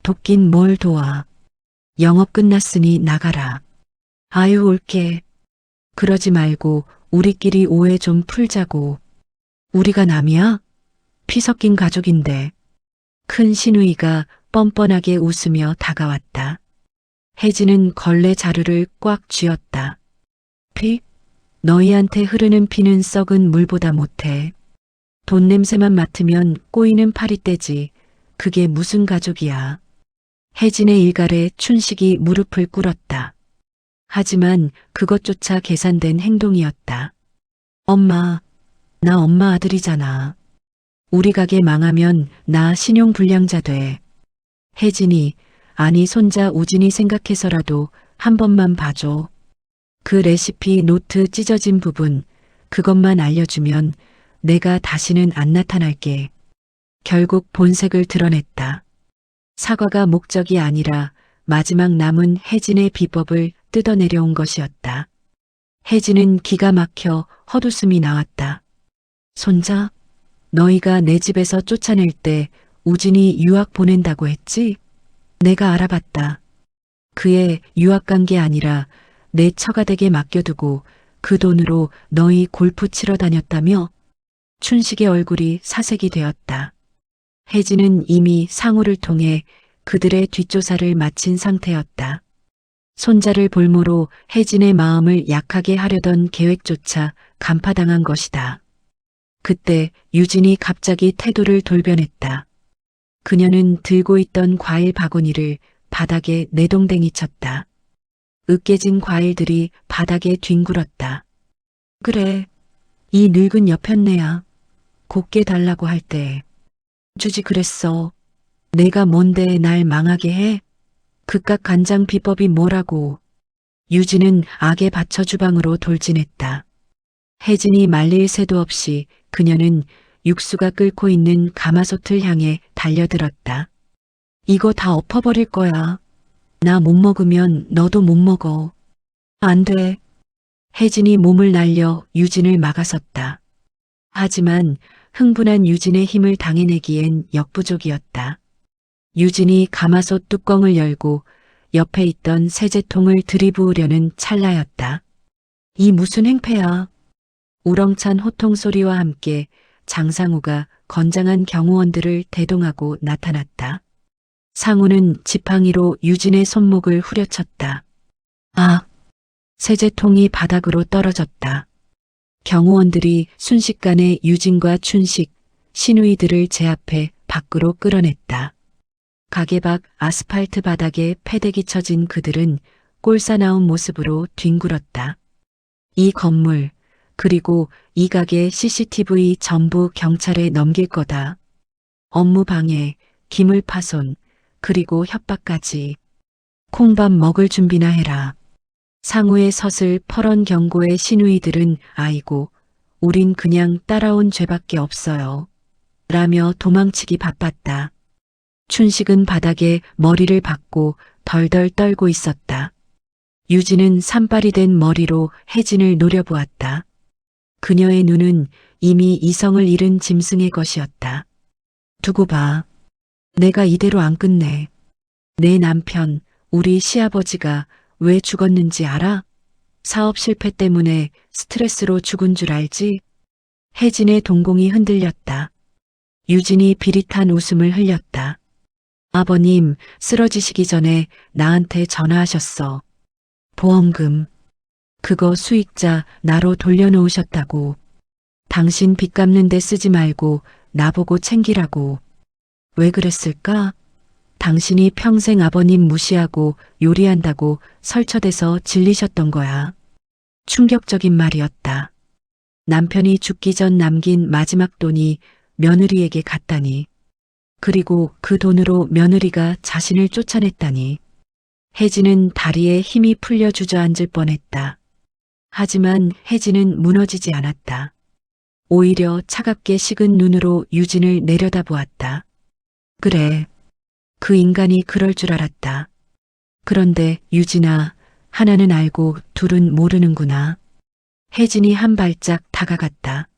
돕긴 뭘 도와. 영업 끝났으니 나가라. 아유 올게. 그러지 말고 우리끼리 오해 좀 풀자고. 우리가 남이야? 피 섞인 가족인데. 큰 시누이가 뻔뻔하게 웃으며 다가왔다. 혜진은 걸레 자루를 꽉 쥐었다. 피? 너희한테 흐르는 피는 썩은 물보다 못해. 돈 냄새만 맡으면 꼬이는 파리떼지. 그게 무슨 가족이야. 혜진의 일갈에 춘식이 무릎을 꿇었다. 하지만 그것조차 계산된 행동이었다. 엄마, 나 엄마 아들이잖아. 우리 가게 망하면 나 신용불량자 돼. 혜진이, 아니 손자 우진이 생각해서라도 한 번만 봐줘. 그 레시피 노트 찢어진 부분, 그것만 알려주면 내가 다시는 안 나타날게. 결국 본색을 드러냈다. 사과가 목적이 아니라 마지막 남은 혜진의 비법을 뜯어내려온 것이었다. 혜진은 기가 막혀 헛웃음이 나왔다. 손자, 너희가 내 집에서 쫓아낼 때 우진이 유학 보낸다고 했지? 내가 알아봤다. 그의 유학 간 게 아니라 내 처가댁에 맡겨두고 그 돈으로 너희 골프 치러 다녔다며? 춘식의 얼굴이 사색이 되었다. 혜진은 이미 상우를 통해 그들의 뒷조사를 마친 상태였다. 손자를 볼모로 혜진의 마음을 약하게 하려던 계획조차 간파당한 것이다. 그때 유진이 갑자기 태도를 돌변했다. 그녀는 들고 있던 과일 바구니를 바닥에 내동댕이 쳤다. 으깨진 과일들이 바닥에 뒹굴었다. 그래, 이 늙은 여편네야. 곱게 달라고 할 때 주지 그랬어. 내가 뭔데 날 망하게 해? 그깟 간장 비법이 뭐라고. 유진은 악에 받쳐 주방으로 돌진했다. 혜진이 말릴 새도 없이 그녀는 육수가 끓고 있는 가마솥을 향해 달려들었다. 이거 다 엎어버릴 거야. 나 못 먹으면 너도 못 먹어. 안 돼. 혜진이 몸을 날려 유진을 막아섰다. 하지만 흥분한 유진의 힘을 당해내기엔 역부족이었다. 유진이 가마솥 뚜껑을 열고 옆에 있던 세제통을 들이부으려는 찰나였다. 이 무슨 행패야. 우렁찬 호통 소리와 함께 장상우가 건장한 경호원들을 대동하고 나타났다. 상우는 지팡이로 유진의 손목을 후려쳤다. 아! 세제통이 바닥으로 떨어졌다. 경호원들이 순식간에 유진과 춘식, 시누이들을 제압해 밖으로 끌어냈다. 가게 밖 아스팔트 바닥에 패대기 쳐진 그들은 꼴사나운 모습으로 뒹굴었다. 이 건물, 그리고 이 가게 CCTV 전부 경찰에 넘길 거다. 업무 방해, 기물 파손, 그리고 협박까지. 콩밥 먹을 준비나 해라. 상우의 서슬 퍼런 경고의 시누이들은 아이고, 우린 그냥 따라온 죄밖에 없어요. 라며 도망치기 바빴다. 춘식은 바닥에 머리를 박고 덜덜 떨고 있었다. 유진은 산발이 된 머리로 혜진을 노려보았다. 그녀의 눈은 이미 이성을 잃은 짐승의 것이었다. 두고 봐. 내가 이대로 안 끝내. 내 남편, 우리 시아버지가 왜 죽었는지 알아? 사업 실패 때문에 스트레스로 죽은 줄 알지? 혜진의 동공이 흔들렸다. 유진이 비릿한 웃음을 흘렸다. 아버님, 쓰러지시기 전에 나한테 전화하셨어. 보험금. 그거 수익자 나로 돌려놓으셨다고. 당신 빚 갚는 데 쓰지 말고 나보고 챙기라고. 왜 그랬을까? 당신이 평생 아버님 무시하고 요리한다고 설쳐대서 질리셨던 거야. 충격적인 말이었다. 남편이 죽기 전 남긴 마지막 돈이 며느리에게 갔다니. 그리고 그 돈으로 며느리가 자신을 쫓아냈다니. 혜진은 다리에 힘이 풀려 주저앉을 뻔했다. 하지만 혜진은 무너지지 않았다. 오히려 차갑게 식은 눈으로 유진을 내려다보았다. 그래. 그 인간이 그럴 줄 알았다. 그런데 유진아, 하나는 알고 둘은 모르는구나. 혜진이 한 발짝 다가갔다.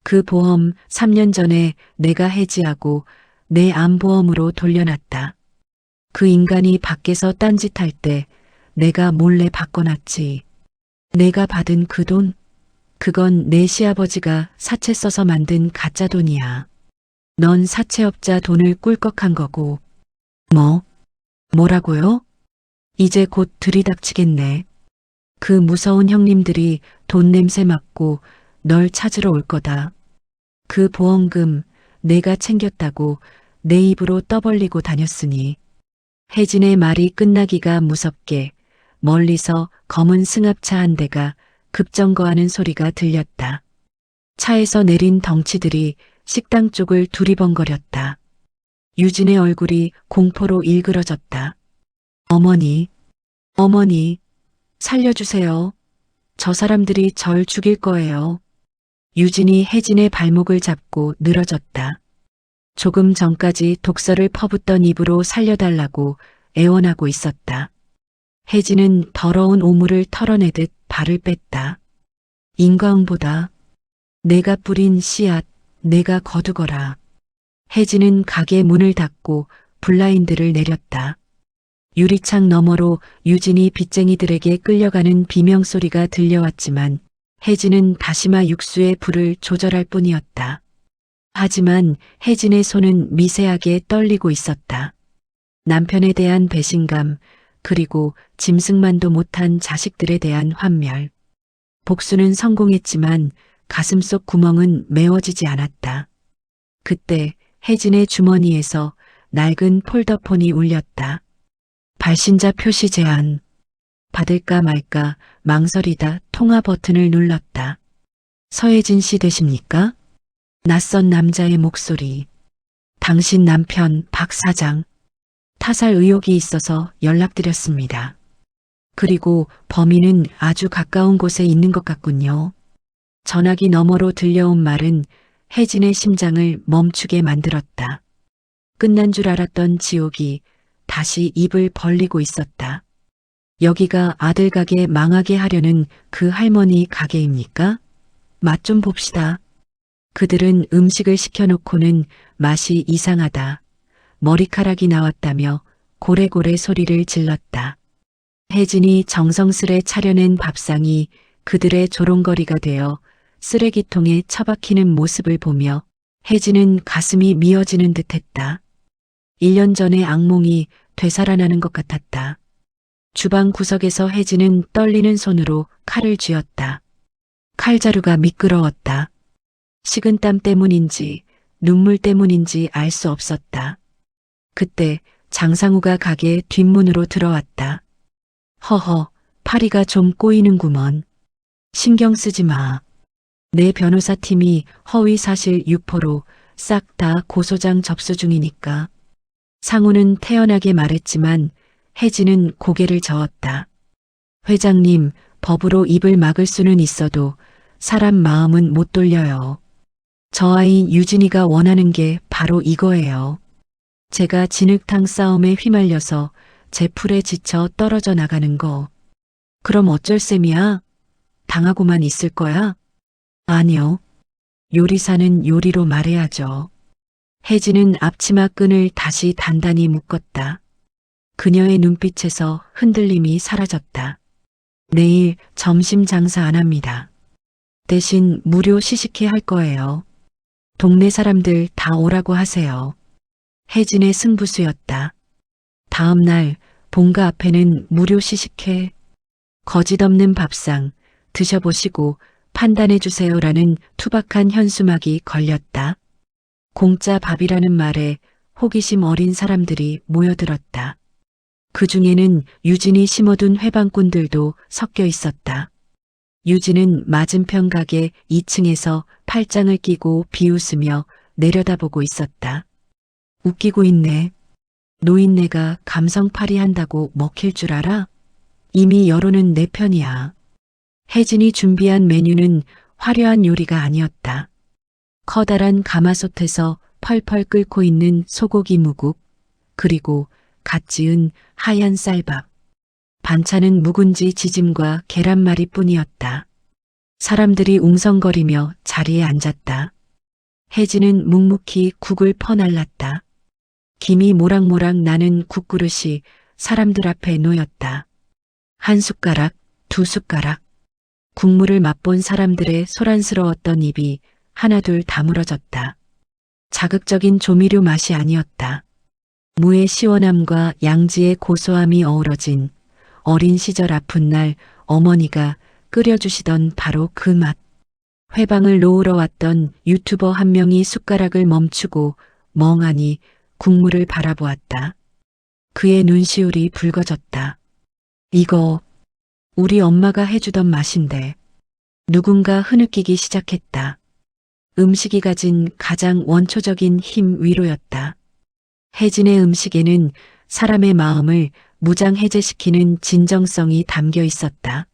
그 보험 3년 전에 내가 해지하고 내 암보험으로 돌려놨다. 그 인간이 밖에서 딴짓할 때 내가 몰래 바꿔놨지. 내가 받은 그 돈? 그건 내 시아버지가 사채 써서 만든 가짜 돈이야. 넌 사채업자 돈을 꿀꺽한 거고. 뭐라고요? 이제 곧 들이닥치겠네. 그 무서운 형님들이 돈 냄새 맡고 널 찾으러 올 거다. 그 보험금 내가 챙겼다고 내 입으로 떠벌리고 다녔으니. 혜진의 말이 끝나기가 무섭게 멀리서 검은 승합차 한 대가 급정거하는 소리가 들렸다. 차에서 내린 덩치들이 식당 쪽을 두리번거렸다. 유진의 얼굴이 공포로 일그러졌다. 어머니, 살려주세요. 저 사람들이 절 죽일 거예요. 유진이 혜진의 발목을 잡고 늘어졌다. 조금 전까지 독서를 퍼붓던 입으로 살려달라고 애원하고 있었다. 혜진은 더러운 오물을 털어내듯 발을 뺐다. 인과응보다. 내가 뿌린 씨앗, 내가 거두거라. 혜진은 가게 문을 닫고 블라인드를 내렸다. 유리창 너머로 유진이 빚쟁이들에게 끌려가는 비명소리가 들려왔지만 혜진은 다시마 육수의 불을 조절할 뿐이었다. 하지만 혜진의 손은 미세하게 떨리고 있었다. 남편에 대한 배신감, 그리고 짐승만도 못한 자식들에 대한 환멸. 복수는 성공했지만 가슴속 구멍은 메워지지 않았다. 그때 혜진의 주머니에서 낡은 폴더폰이 울렸다. 발신자 표시 제한. 받을까 말까 망설이다 통화 버튼을 눌렀다. 서혜진 씨 되십니까? 낯선 남자의 목소리. 당신 남편 박 사장. 타살 의혹이 있어서 연락드렸습니다. 그리고 범인은 아주 가까운 곳에 있는 것 같군요. 전화기 너머로 들려온 말은 혜진의 심장을 멈추게 만들었다. 끝난 줄 알았던 지옥이 다시 입을 벌리고 있었다. 여기가 아들 가게 망하게 하려는 그 할머니 가게입니까? 맛 좀 봅시다. 그들은 음식을 시켜놓고는 맛이 이상하다. 머리카락이 나왔다며 고래고래 소리를 질렀다. 혜진이 정성스레 차려낸 밥상이 그들의 조롱거리가 되어 쓰레기통에 처박히는 모습을 보며 혜진은 가슴이 미어지는 듯했다. 1년 전의 악몽이 되살아나는 것 같았다. 주방 구석에서 혜진은 떨리는 손으로 칼을 쥐었다. 칼자루가 미끄러웠다. 식은땀 때문인지 눈물 때문인지 알 수 없었다. 그때 장상우가 가게 뒷문으로 들어왔다. 허허, 파리가 좀 꼬이는구먼. 신경 쓰지 마. 내 변호사팀이 허위사실 유포로 싹 다 고소장 접수 중이니까. 상우는 태연하게 말했지만 혜진은 고개를 저었다. 회장님, 법으로 입을 막을 수는 있어도 사람 마음은 못 돌려요. 저 아이 유진이가 원하는 게 바로 이거예요. 제가 진흙탕 싸움에 휘말려서 제 풀에 지쳐 떨어져 나가는 거. 그럼 어쩔 셈이야? 당하고만 있을 거야? 아니요. 요리사는 요리로 말해야죠. 혜진은 앞치마 끈을 다시 단단히 묶었다. 그녀의 눈빛에서 흔들림이 사라졌다. 내일 점심 장사 안 합니다. 대신 무료 시식회 할 거예요. 동네 사람들 다 오라고 하세요. 혜진의 승부수였다. 다음 날 본가 앞에는 무료 시식회, 거짓 없는 밥상, 드셔보시고 판단해 주세요라는 투박한 현수막이 걸렸다. 공짜 밥이라는 말에 호기심 어린 사람들이 모여들었다. 그 중에는 유진이 심어둔 회방꾼들도 섞여 있었다. 유진은 맞은편 가게 2층에서 팔짱을 끼고 비웃으며 내려다보고 있었다. 웃기고 있네. 노인네가 감성팔이 한다고 먹힐 줄 알아? 이미 여론은 내 편이야. 혜진이 준비한 메뉴는 화려한 요리가 아니었다. 커다란 가마솥에서 펄펄 끓고 있는 소고기 무국, 그리고 갓 지은 하얀 쌀밥. 반찬은 묵은지 지짐과 계란말이 뿐이었다. 사람들이 웅성거리며 자리에 앉았다. 혜진은 묵묵히 국을 퍼날랐다. 김이 모락모락 나는 국그릇이 사람들 앞에 놓였다. 한 숟가락, 두 숟가락. 국물을 맛본 사람들의 소란스러웠던 입이 하나둘 다물어졌다. 자극적인 조미료 맛이 아니었다. 무의 시원함과 양지의 고소함이 어우러진 어린 시절 아픈 날 어머니가 끓여주시던 바로 그 맛. 회방을 놓으러 왔던 유튜버 한 명이 숟가락을 멈추고 멍하니 국물을 바라보았다. 그의 눈시울이 붉어졌다. 이거 우리 엄마가 해주던 맛인데. 누군가 흐느끼기 시작했다. 음식이 가진 가장 원초적인 힘 위로였다. 혜진의 음식에는 사람의 마음을 무장해제시키는 진정성이 담겨 있었다.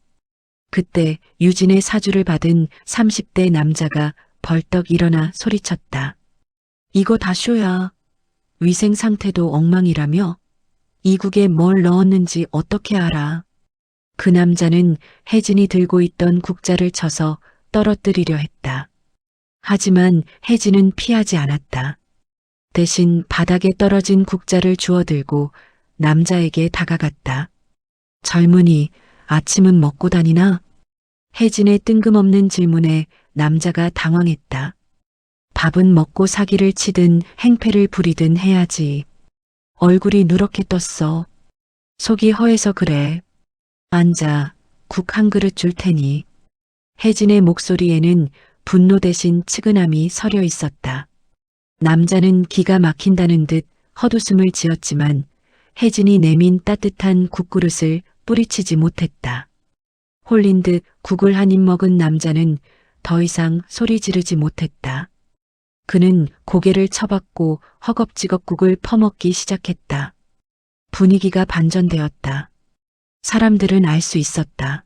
그때 유진의 사주를 받은 30대 남자가 벌떡 일어나 소리쳤다. 이거 다 쇼야. 위생 상태도 엉망이라며? 이 국에 뭘 넣었는지 어떻게 알아? 그 남자는 혜진이 들고 있던 국자를 쳐서 떨어뜨리려 했다. 하지만 혜진은 피하지 않았다. 대신 바닥에 떨어진 국자를 주워들고 남자에게 다가갔다. 젊은이, 아침은 먹고 다니나? 혜진의 뜬금없는 질문에 남자가 당황했다. 밥은 먹고 사기를 치든 행패를 부리든 해야지. 얼굴이 누렇게 떴어. 속이 허해서 그래. 앉아, 국 한 그릇 줄 테니. 혜진의 목소리에는 분노 대신 측은함이 서려 있었다. 남자는 기가 막힌다는 듯 헛웃음을 지었지만 혜진이 내민 따뜻한 국그릇을 뿌리치지 못했다. 홀린 듯 국을 한 입 먹은 남자는 더 이상 소리 지르지 못했다. 그는 고개를 쳐박고 허겁지겁 국을 퍼먹기 시작했다. 분위기가 반전되었다. 사람들은 알 수 있었다.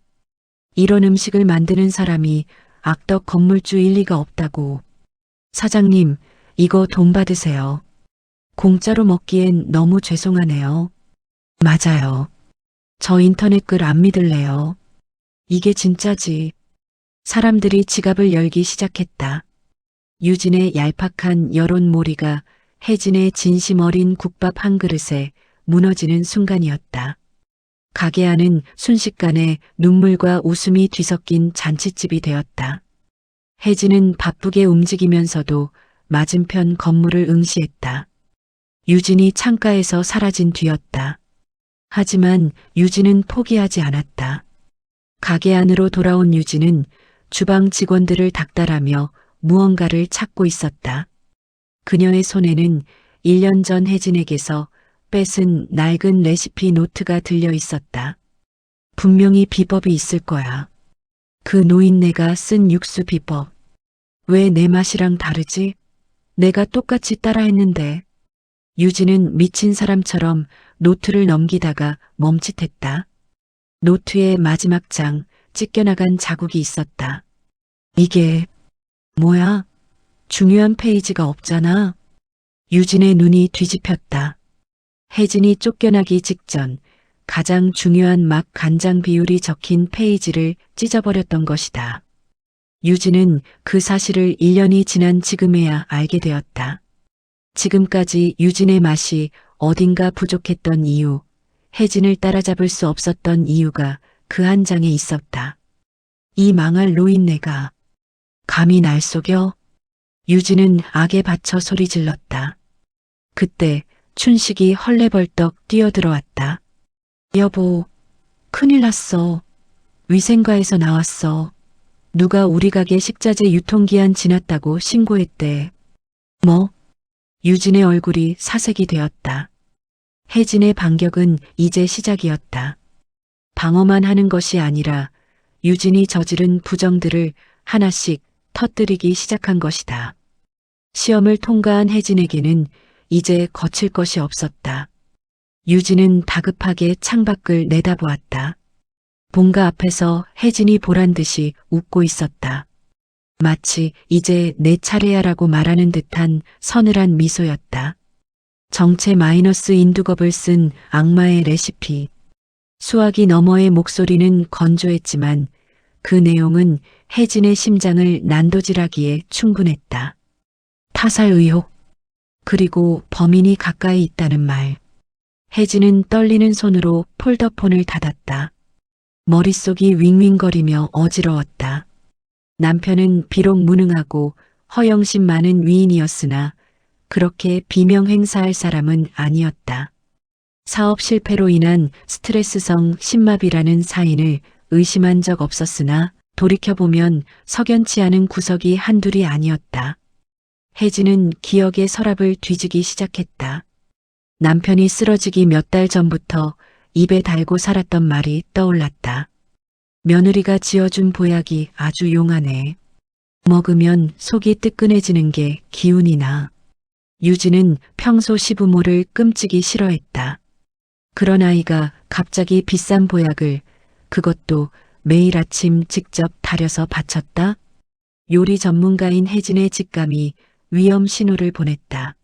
이런 음식을 만드는 사람이 악덕 건물주일 리가 없다고. 사장님, 이거 돈 받으세요. 공짜로 먹기엔 너무 죄송하네요. 맞아요. 저 인터넷 글 안 믿을래요. 이게 진짜지. 사람들이 지갑을 열기 시작했다. 유진의 얄팍한 여론몰이가 혜진의 진심 어린 국밥 한 그릇에 무너지는 순간이었다. 가게 안은 순식간에 눈물과 웃음이 뒤섞인 잔칫집이 되었다. 혜진은 바쁘게 움직이면서도 맞은편 건물을 응시했다. 유진이 창가에서 사라진 뒤였다. 하지만 유진은 포기하지 않았다. 가게 안으로 돌아온 유진은 주방 직원들을 닥달하며 무언가를 찾고 있었다. 그녀의 손에는 1년 전 혜진에게서 뺏은 낡은 레시피 노트가 들려 있었다. 분명히 비법이 있을 거야. 그 노인네가 쓴 육수 비법. 왜 내 맛이랑 다르지? 내가 똑같이 따라했는데. 유진은 미친 사람처럼 노트를 넘기다가 멈칫했다. 노트의 마지막 장, 찢겨나간 자국이 있었다. 이게 뭐야? 중요한 페이지가 없잖아. 유진의 눈이 뒤집혔다. 혜진이 쫓겨나기 직전 가장 중요한 막 간장 비율이 적힌 페이지를 찢어버렸던 것이다. 유진은 그 사실을 1년이 지난 지금에야 알게 되었다. 지금까지 유진의 맛이 어딘가 부족했던 이유, 혜진을 따라잡을 수 없었던 이유가 그 한 장에 있었다. 이 망할 노인네가 감히 날 속여? 유진은 악에 받쳐 소리 질렀다. 그때 춘식이 헐레벌떡 뛰어들어왔다. 여보, 큰일 났어. 위생과에서 나왔어. 누가 우리 가게 식자재 유통기한 지났다고 신고했대. 뭐? 유진의 얼굴이 사색이 되었다. 혜진의 반격은 이제 시작이었다. 방어만 하는 것이 아니라 유진이 저지른 부정들을 하나씩 터뜨리기 시작한 것이다. 시험을 통과한 혜진에게는 이제 거칠 것이 없었다. 유진은 다급하게 창밖을 내다보았다. 본가 앞에서 혜진이 보란 듯이 웃고 있었다. 마치 이제 내 차례야라고 말하는 듯한 서늘한 미소였다. 정체 마이너스 인두겁을 쓴 악마의 레시피. 수화기 너머의 목소리는 건조했지만 그 내용은 혜진의 심장을 난도질하기에 충분했다. 타살 의혹. 그리고 범인이 가까이 있다는 말. 혜진은 떨리는 손으로 폴더폰을 닫았다. 머릿속이 윙윙거리며 어지러웠다. 남편은 비록 무능하고 허영심 많은 위인이었으나 그렇게 비명 행사할 사람은 아니었다. 사업 실패로 인한 스트레스성 심마비라는 사인을 의심한 적 없었으나 돌이켜보면 석연치 않은 구석이 한둘이 아니었다. 혜진은 기억의 서랍을 뒤지기 시작했다. 남편이 쓰러지기 몇 달 전부터 입에 달고 살았던 말이 떠올랐다. 며느리가 지어준 보약이 아주 용하네. 먹으면 속이 뜨끈해지는 게 기운이 나. 유진은 평소 시부모를 끔찍이 싫어했다. 그런 아이가 갑자기 비싼 보약을, 그것도 매일 아침 직접 달여서 바쳤다. 요리 전문가인 혜진의 직감이 위험 신호를 보냈다.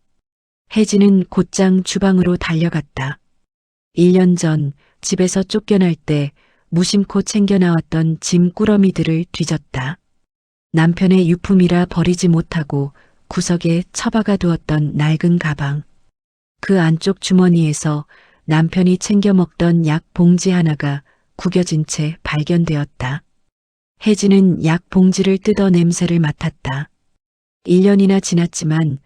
혜진은 곧장 주방으로 달려갔다. 1년 전 집에서 쫓겨날 때 무심코 챙겨 나왔던 짐 꾸러미들을 뒤졌다. 남편의 유품이라 버리지 못하고 구석에 처박아 두었던 낡은 가방. 그 안쪽 주머니에서 남편이 챙겨 먹던 약 봉지 하나가 구겨진 채 발견되었다. 혜진은 약 봉지를 뜯어 냄새를 맡았다. 1년이나 지났지만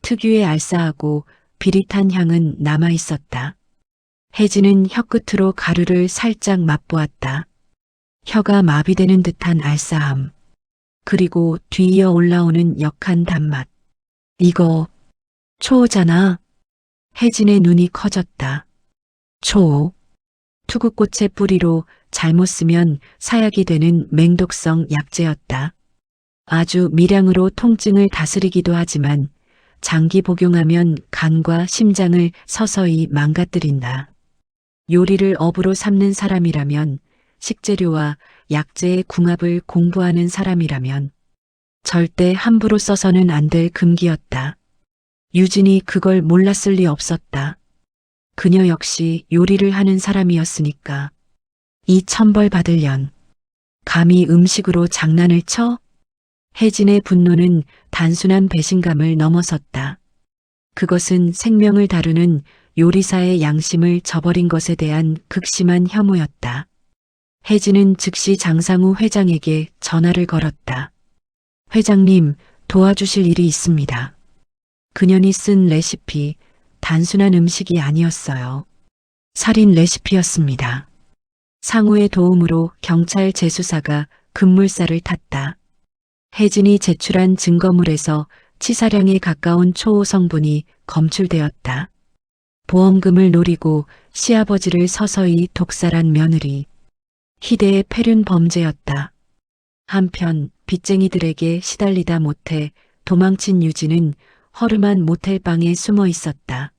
특유의 알싸하고 비릿한 향은 남아 있었다. 혜진은 혀끝으로 가루를 살짝 맛보았다. 혀가 마비되는 듯한 알싸함. 그리고 뒤이어 올라오는 역한 단맛. 이거 초호잖아. 혜진의 눈이 커졌다. 초호. 투구꽃의 뿌리로 잘못 쓰면 사약이 되는 맹독성 약재였다. 아주 미량으로 통증을 다스리기도 하지만 장기 복용하면 간과 심장을 서서히 망가뜨린다. 요리를 업으로 삼는 사람이라면, 식재료와 약재의 궁합을 공부하는 사람이라면 절대 함부로 써서는 안 될 금기였다. 유진이 그걸 몰랐을 리 없었다. 그녀 역시 요리를 하는 사람이었으니까. 이 천벌 받을 년. 감히 음식으로 장난을 쳐? 혜진의 분노는 단순한 배신감을 넘어섰다. 그것은 생명을 다루는 요리사의 양심을 저버린 것에 대한 극심한 혐오였다. 혜진은 즉시 장상우 회장에게 전화를 걸었다. 회장님, 도와주실 일이 있습니다. 그년이 쓴 레시피, 단순한 음식이 아니었어요. 살인 레시피였습니다. 상우의 도움으로 경찰 재수사가 급물살을 탔다. 혜진이 제출한 증거물에서 치사량에 가까운 초호 성분이 검출되었다. 보험금을 노리고 시아버지를 서서히 독살한 며느리. 희대의 폐륜 범죄였다. 한편 빚쟁이들에게 시달리다 못해 도망친 유진은 허름한 모텔방에 숨어 있었다.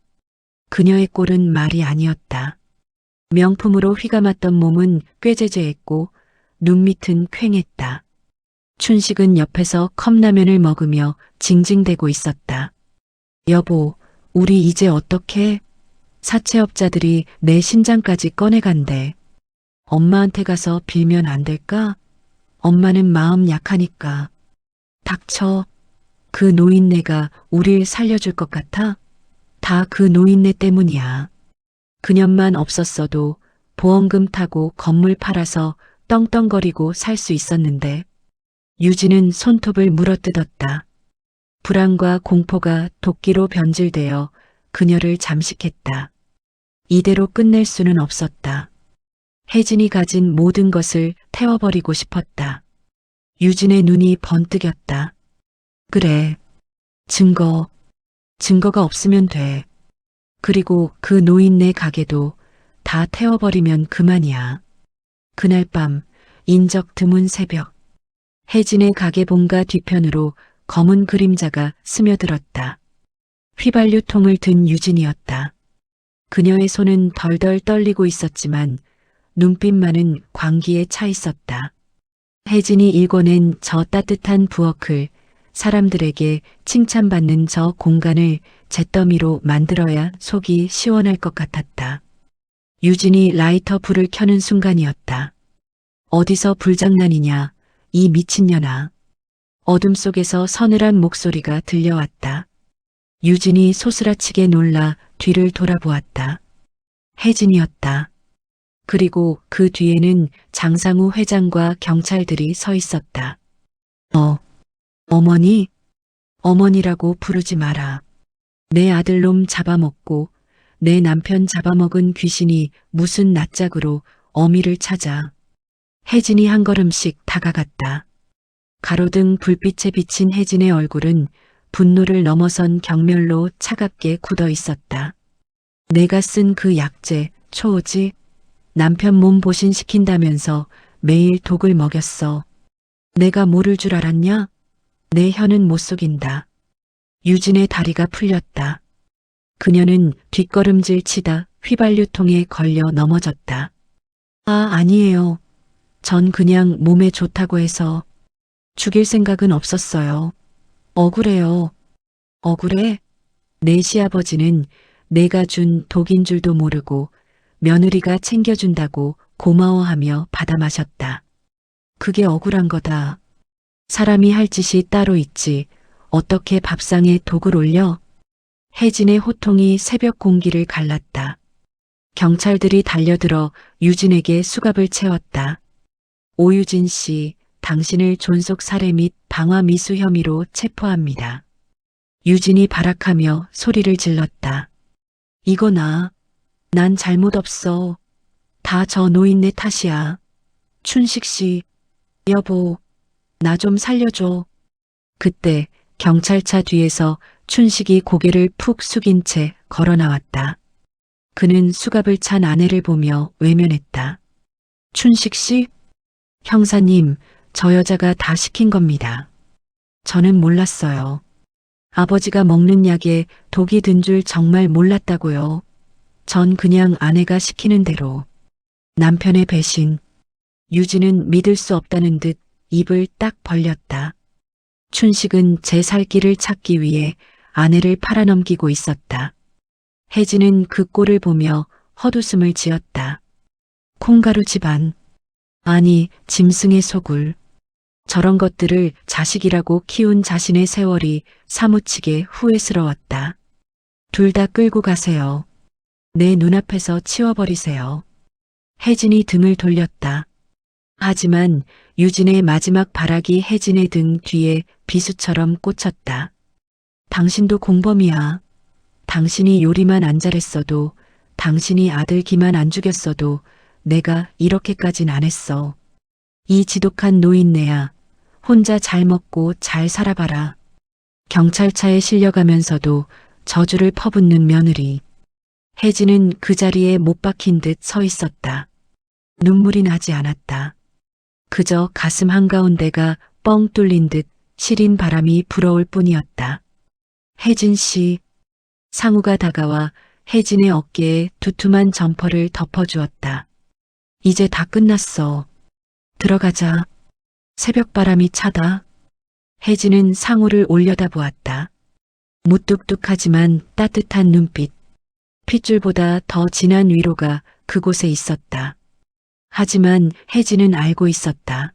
그녀의 꼴은 말이 아니었다. 명품으로 휘감았던 몸은 꾀죄죄했고 눈밑은 퀭했다. 춘식은 옆에서 컵라면을 먹으며 징징대고 있었다. 여보, 우리 이제 어떡해? 사채업자들이 내 신장까지 꺼내간대. 엄마한테 가서 빌면 안 될까? 엄마는 마음 약하니까. 닥쳐. 그 노인네가 우릴 살려줄 것 같아? 다 그 노인네 때문이야. 그년만 없었어도 보험금 타고 건물 팔아서 떵떵거리고 살 수 있었는데. 유진은 손톱을 물어뜯었다. 불안과 공포가 도끼로 변질되어 그녀를 잠식했다. 이대로 끝낼 수는 없었다. 혜진이 가진 모든 것을 태워버리고 싶었다. 유진의 눈이 번뜩였다. 그래. 증거가 없으면 돼. 그리고 그 노인네 가게도 다 태워버리면 그만이야. 그날 밤 인적 드문 새벽. 혜진의 가게 본가 뒤편으로 검은 그림자가 스며들었다. 휘발유통을 든 유진이었다. 그녀의 손은 덜덜 떨리고 있었지만 눈빛만은 광기에 차 있었다. 혜진이 일궈낸 저 따뜻한 부엌을, 사람들에게 칭찬받는 저 공간을 잿더미로 만들어야 속이 시원할 것 같았다. 유진이 라이터 불을 켜는 순간이었다. 어디서 불장난이냐, 이 미친년아. 어둠 속에서 서늘한 목소리가 들려왔다. 유진이 소스라치게 놀라 뒤를 돌아보았다. 혜진이었다. 그리고 그 뒤에는 장상우 회장과 경찰들이 서 있었다. 어머니? 어머니라고 부르지 마라. 내 아들놈 잡아먹고 내 남편 잡아먹은 귀신이 무슨 낯짝으로 어미를 찾아. 혜진이 한 걸음씩 다가갔다. 가로등 불빛에 비친 혜진의 얼굴은 분노를 넘어선 경멸로 차갑게 굳어 있었다. 내가 쓴 그 약재, 초오지, 남편 몸 보신시킨다면서 매일 독을 먹였어. 내가 모를 줄 알았냐? 내 혀는 못 속인다. 유진의 다리가 풀렸다. 그녀는 뒷걸음질 치다 휘발유통에 걸려 넘어졌다. 아, 아니에요. 전 그냥 몸에 좋다고 해서 죽일 생각은 없었어요. 억울해요. 억울해? 내 시아버지는 내가 준 독인 줄도 모르고 며느리가 챙겨준다고 고마워하며 받아 마셨다. 그게 억울한 거다. 사람이 할 짓이 따로 있지. 어떻게 밥상에 독을 올려? 혜진의 호통이 새벽 공기를 갈랐다. 경찰들이 달려들어 유진에게 수갑을 채웠다. 오유진 씨, 당신을 존속 살해 및 방화 미수 혐의로 체포합니다. 유진이 발악하며 소리를 질렀다. 이거 난 잘못 없어. 다 저 노인네 탓이야. 춘식 씨, 여보, 나 좀 살려줘. 그때 경찰차 뒤에서 춘식이 고개를 푹 숙인 채 걸어 나왔다. 그는 수갑을 찬 아내를 보며 외면했다. 춘식 씨? 형사님, 저 여자가 다 시킨 겁니다. 저는 몰랐어요. 아버지가 먹는 약에 독이 든 줄 정말 몰랐다고요. 전 그냥 아내가 시키는 대로. 남편의 배신. 유진은 믿을 수 없다는 듯 입을 딱 벌렸다. 춘식은 제 살 길을 찾기 위해 아내를 팔아넘기고 있었다. 혜진은 그 꼴을 보며 헛웃음을 지었다. 콩가루 집안. 아니, 짐승의 소굴. 저런 것들을 자식이라고 키운 자신의 세월이 사무치게 후회스러웠다. 둘 다 끌고 가세요. 내 눈앞에서 치워버리세요. 혜진이 등을 돌렸다. 하지만 유진의 마지막 발악이 혜진의 등 뒤에 비수처럼 꽂혔다. 당신도 공범이야. 당신이 요리만 안 잘했어도, 당신이 아들 기만 안 죽였어도 내가 이렇게까진 안 했어. 이 지독한 노인네야. 혼자 잘 먹고 잘 살아봐라. 경찰차에 실려가면서도 저주를 퍼붓는 며느리. 혜진은 그 자리에 못 박힌 듯 서 있었다. 눈물이 나지 않았다. 그저 가슴 한가운데가 뻥 뚫린 듯 시린 바람이 불어올 뿐이었다. 혜진 씨. 상우가 다가와 혜진의 어깨에 두툼한 점퍼를 덮어주었다. 이제 다 끝났어. 들어가자. 새벽바람이 차다. 혜진은 상우를 올려다보았다. 무뚝뚝하지만 따뜻한 눈빛. 핏줄보다 더 진한 위로가 그곳에 있었다. 하지만 혜진은 알고 있었다.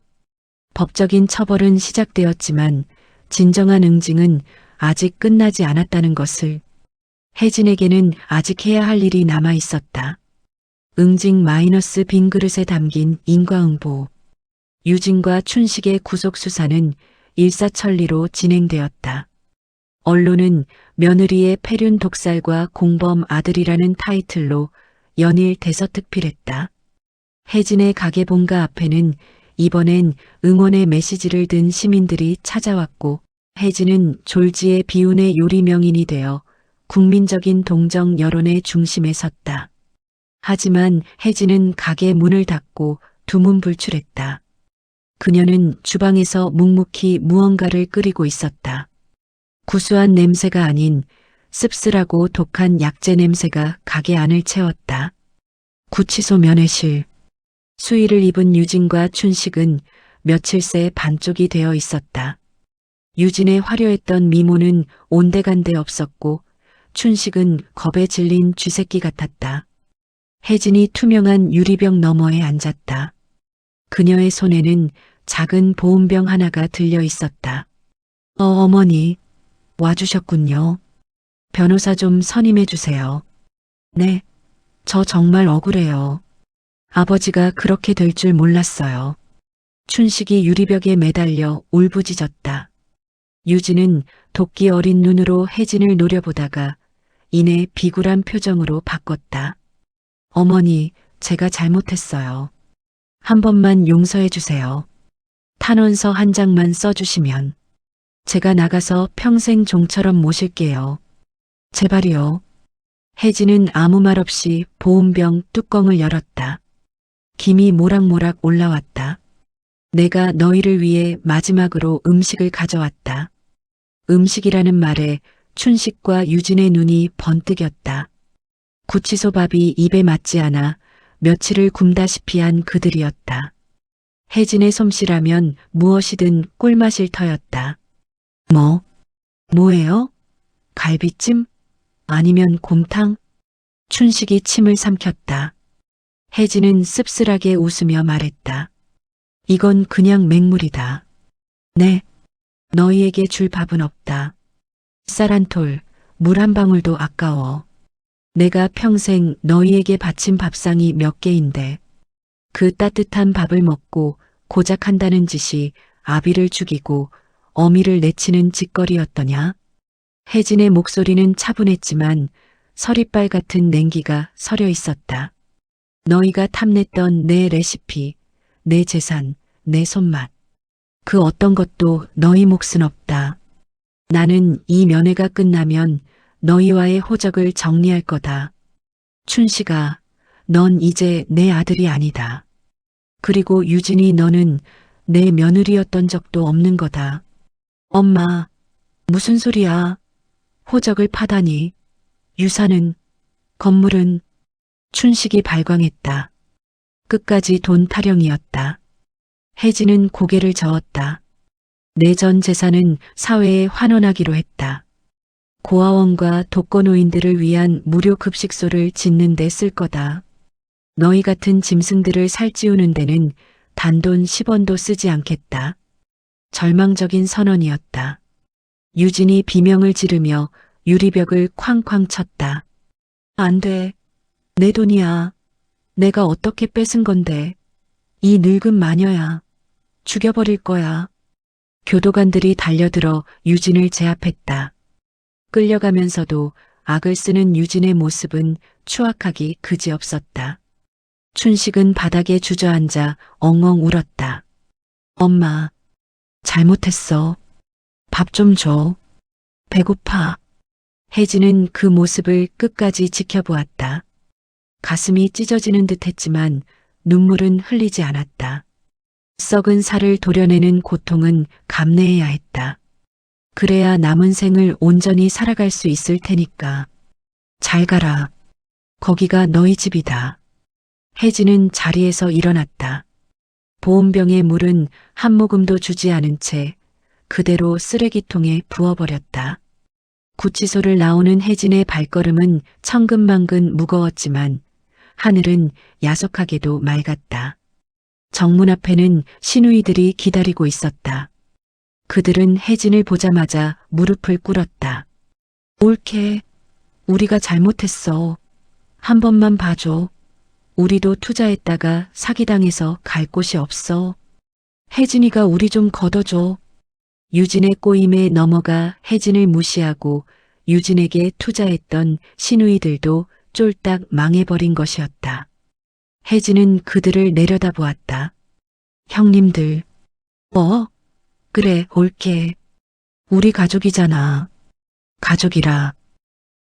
법적인 처벌은 시작되었지만 진정한 응징은 아직 끝나지 않았다는 것을. 혜진에게는 아직 해야 할 일이 남아 있었다. 응징 마이너스 빈 그릇에 담긴 인과응보. 유진과 춘식의 구속 수사는 일사천리로 진행되었다. 언론은 며느리의 폐륜 독살과 공범 아들이라는 타이틀로 연일 대서특필했다. 혜진의 가게 본가 앞에는 이번엔 응원의 메시지를 든 시민들이 찾아왔고 혜진은 졸지의 비운의 요리 명인이 되어 국민적인 동정 여론의 중심에 섰다. 하지만 혜진은 가게 문을 닫고 두문불출했다. 그녀는 주방에서 묵묵히 무언가를 끓이고 있었다. 구수한 냄새가 아닌 씁쓸하고 독한 약재 냄새가 가게 안을 채웠다. 구치소 면회실. 수의를 입은 유진과 춘식은 며칠 새 반쪽이 되어 있었다. 유진의 화려했던 미모는 온데간데 없었고 춘식은 겁에 질린 쥐새끼 같았다. 혜진이 투명한 유리병 너머에 앉았다. 그녀의 손에는 작은 보온병 하나가 들려 있었다. 어머니, 와주셨군요. 변호사 좀 선임해 주세요. 네, 저 정말 억울해요. 아버지가 그렇게 될 줄 몰랐어요. 춘식이 유리벽에 매달려 울부짖었다. 유진은 도끼 어린 눈으로 혜진을 노려보다가 이내 비굴한 표정으로 바꿨다. 어머니, 제가 잘못했어요. 한 번만 용서해 주세요. 탄원서 한 장만 써주시면 제가 나가서 평생 종처럼 모실게요. 제발이요. 혜진은 아무 말 없이 보온병 뚜껑을 열었다. 김이 모락모락 올라왔다. 내가 너희를 위해 마지막으로 음식을 가져왔다. 음식이라는 말에 춘식과 유진의 눈이 번뜩였다. 구치소밥이 입에 맞지 않아 며칠을 굶다시피 한 그들이었다. 혜진의 솜씨라면 무엇이든 꿀마실 터였다. 뭐예요? 갈비찜? 아니면 곰탕? 춘식이 침을 삼켰다. 혜진은 씁쓸하게 웃으며 말했다. 이건 그냥 맹물이다. 네, 너희에게 줄 밥은 없다. 쌀 한 톨, 물 한 방울도 아까워. 내가 평생 너희에게 바친 밥상이 몇 개인데 그 따뜻한 밥을 먹고 고작 한다는 짓이 아비를 죽이고 어미를 내치는 짓거리였더냐? 혜진의 목소리는 차분했지만 서리빨 같은 냉기가 서려 있었다. 너희가 탐냈던 내 레시피, 내 재산, 내 손맛. 그 어떤 것도 너희 몫은 없다. 나는 이 면회가 끝나면 너희와의 호적을 정리할 거다. 춘식아, 넌 이제 내 아들이 아니다. 그리고 유진이 너는 내 며느리였던 적도 없는 거다. 엄마, 무슨 소리야? 호적을 파다니. 유산은, 건물은. 춘식이 발광했다. 끝까지 돈 타령이었다. 혜진은 고개를 저었다. 내 전 재산은 사회에 환원하기로 했다. 고아원과 독거노인들을 위한 무료 급식소를 짓는 데 쓸 거다. 너희 같은 짐승들을 살찌우는 데는 단돈 10원도 쓰지 않겠다. 절망적인 선언이었다. 유진이 비명을 지르며 유리벽을 쾅쾅 쳤다. 안 돼. 내 돈이야. 내가 어떻게 뺏은 건데. 이 늙은 마녀야. 죽여버릴 거야. 교도관들이 달려들어 유진을 제압했다. 끌려가면서도 악을 쓰는 유진의 모습은 추악하기 그지없었다. 춘식은 바닥에 주저앉아 엉엉 울었다. 엄마, 잘못했어. 밥 좀 줘. 배고파. 혜진은 그 모습을 끝까지 지켜보았다. 가슴이 찢어지는 듯 했지만 눈물은 흘리지 않았다. 썩은 살을 도려내는 고통은 감내해야 했다. 그래야 남은 생을 온전히 살아갈 수 있을 테니까. 잘 가라. 거기가 너희 집이다. 혜진은 자리에서 일어났다. 보온병의 물은 한 모금도 주지 않은 채 그대로 쓰레기통에 부어버렸다. 구치소를 나오는 혜진의 발걸음은 천근만근 무거웠지만 하늘은 야속하게도 맑았다. 정문 앞에는 시누이들이 기다리고 있었다. 그들은 혜진을 보자마자 무릎을 꿇었다. 옳게, 우리가 잘못했어. 한 번만 봐줘. 우리도 투자했다가 사기당해서 갈 곳이 없어. 혜진이가 우리 좀 걷어줘. 유진의 꼬임에 넘어가 혜진을 무시하고 유진에게 투자했던 시누이들도 쫄딱 망해버린 것이었다. 혜진은 그들을 내려다보았다. 형님들. 그래, 옳게. 우리 가족이잖아. 가족이라.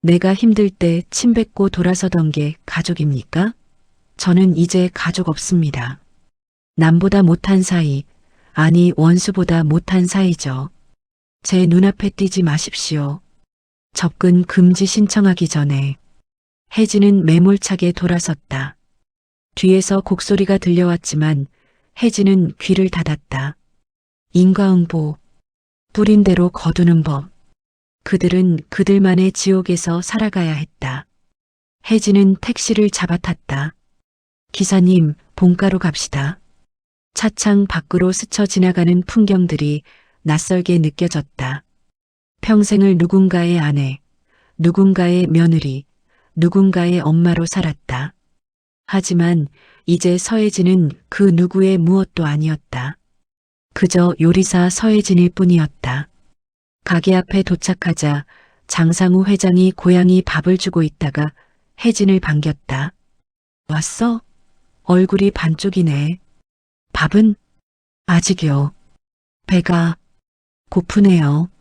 내가 힘들 때 침 뱉고 돌아서던 게 가족입니까? 저는 이제 가족 없습니다. 남보다 못한 사이, 아니 원수보다 못한 사이죠. 제 눈앞에 띄지 마십시오. 접근 금지 신청하기 전에. 혜진은 매몰차게 돌아섰다. 뒤에서 곡소리가 들려왔지만 혜진은 귀를 닫았다. 인과응보, 뿌린 대로 거두는 법. 그들은 그들만의 지옥에서 살아가야 했다. 혜진은 택시를 잡아탔다. 기사님, 본가로 갑시다. 차창 밖으로 스쳐 지나가는 풍경들이 낯설게 느껴졌다. 평생을 누군가의 아내, 누군가의 며느리, 누군가의 엄마로 살았다. 하지만 이제 서혜진은 그 누구의 무엇도 아니었다. 그저 요리사 서혜진일 뿐이었다. 가게 앞에 도착하자 장상우 회장이 고양이 밥을 주고 있다가 혜진을 반겼다. 왔어? 얼굴이 반쪽이네. 밥은? 아직이요. 배가 고프네요.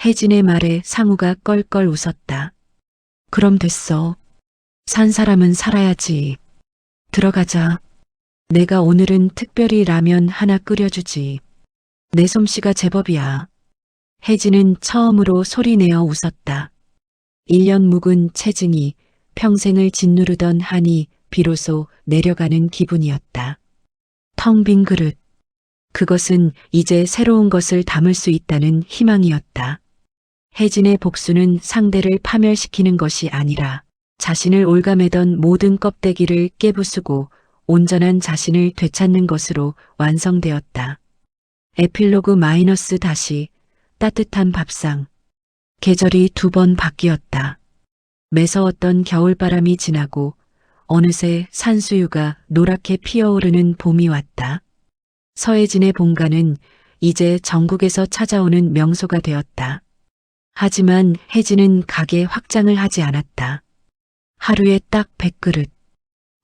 혜진의 말에 상우가 껄껄 웃었다. 그럼 됐어. 산 사람은 살아야지. 들어가자. 내가 오늘은 특별히 라면 하나 끓여주지. 내 솜씨가 제법이야. 혜진은 처음으로 소리내어 웃었다. 1년 묵은 체증이 평생을 짓누르던 한이 비로소 내려가는 기분이었다. 텅 빈 그릇. 그것은 이제 새로운 것을 담을 수 있다는 희망이었다. 혜진의 복수는 상대를 파멸시키는 것이 아니라 자신을 올가매던 모든 껍데기를 깨부수고 온전한 자신을 되찾는 것으로 완성되었다. 에필로그 마이너스 다시 따뜻한 밥상. 계절이 2번 바뀌었다. 매서웠던 겨울바람이 지나고 어느새 산수유가 노랗게 피어오르는 봄이 왔다. 서혜진의 본가는 이제 전국에서 찾아오는 명소가 되었다. 하지만 혜진은 가게 확장을 하지 않았다. 하루에 딱 100그릇.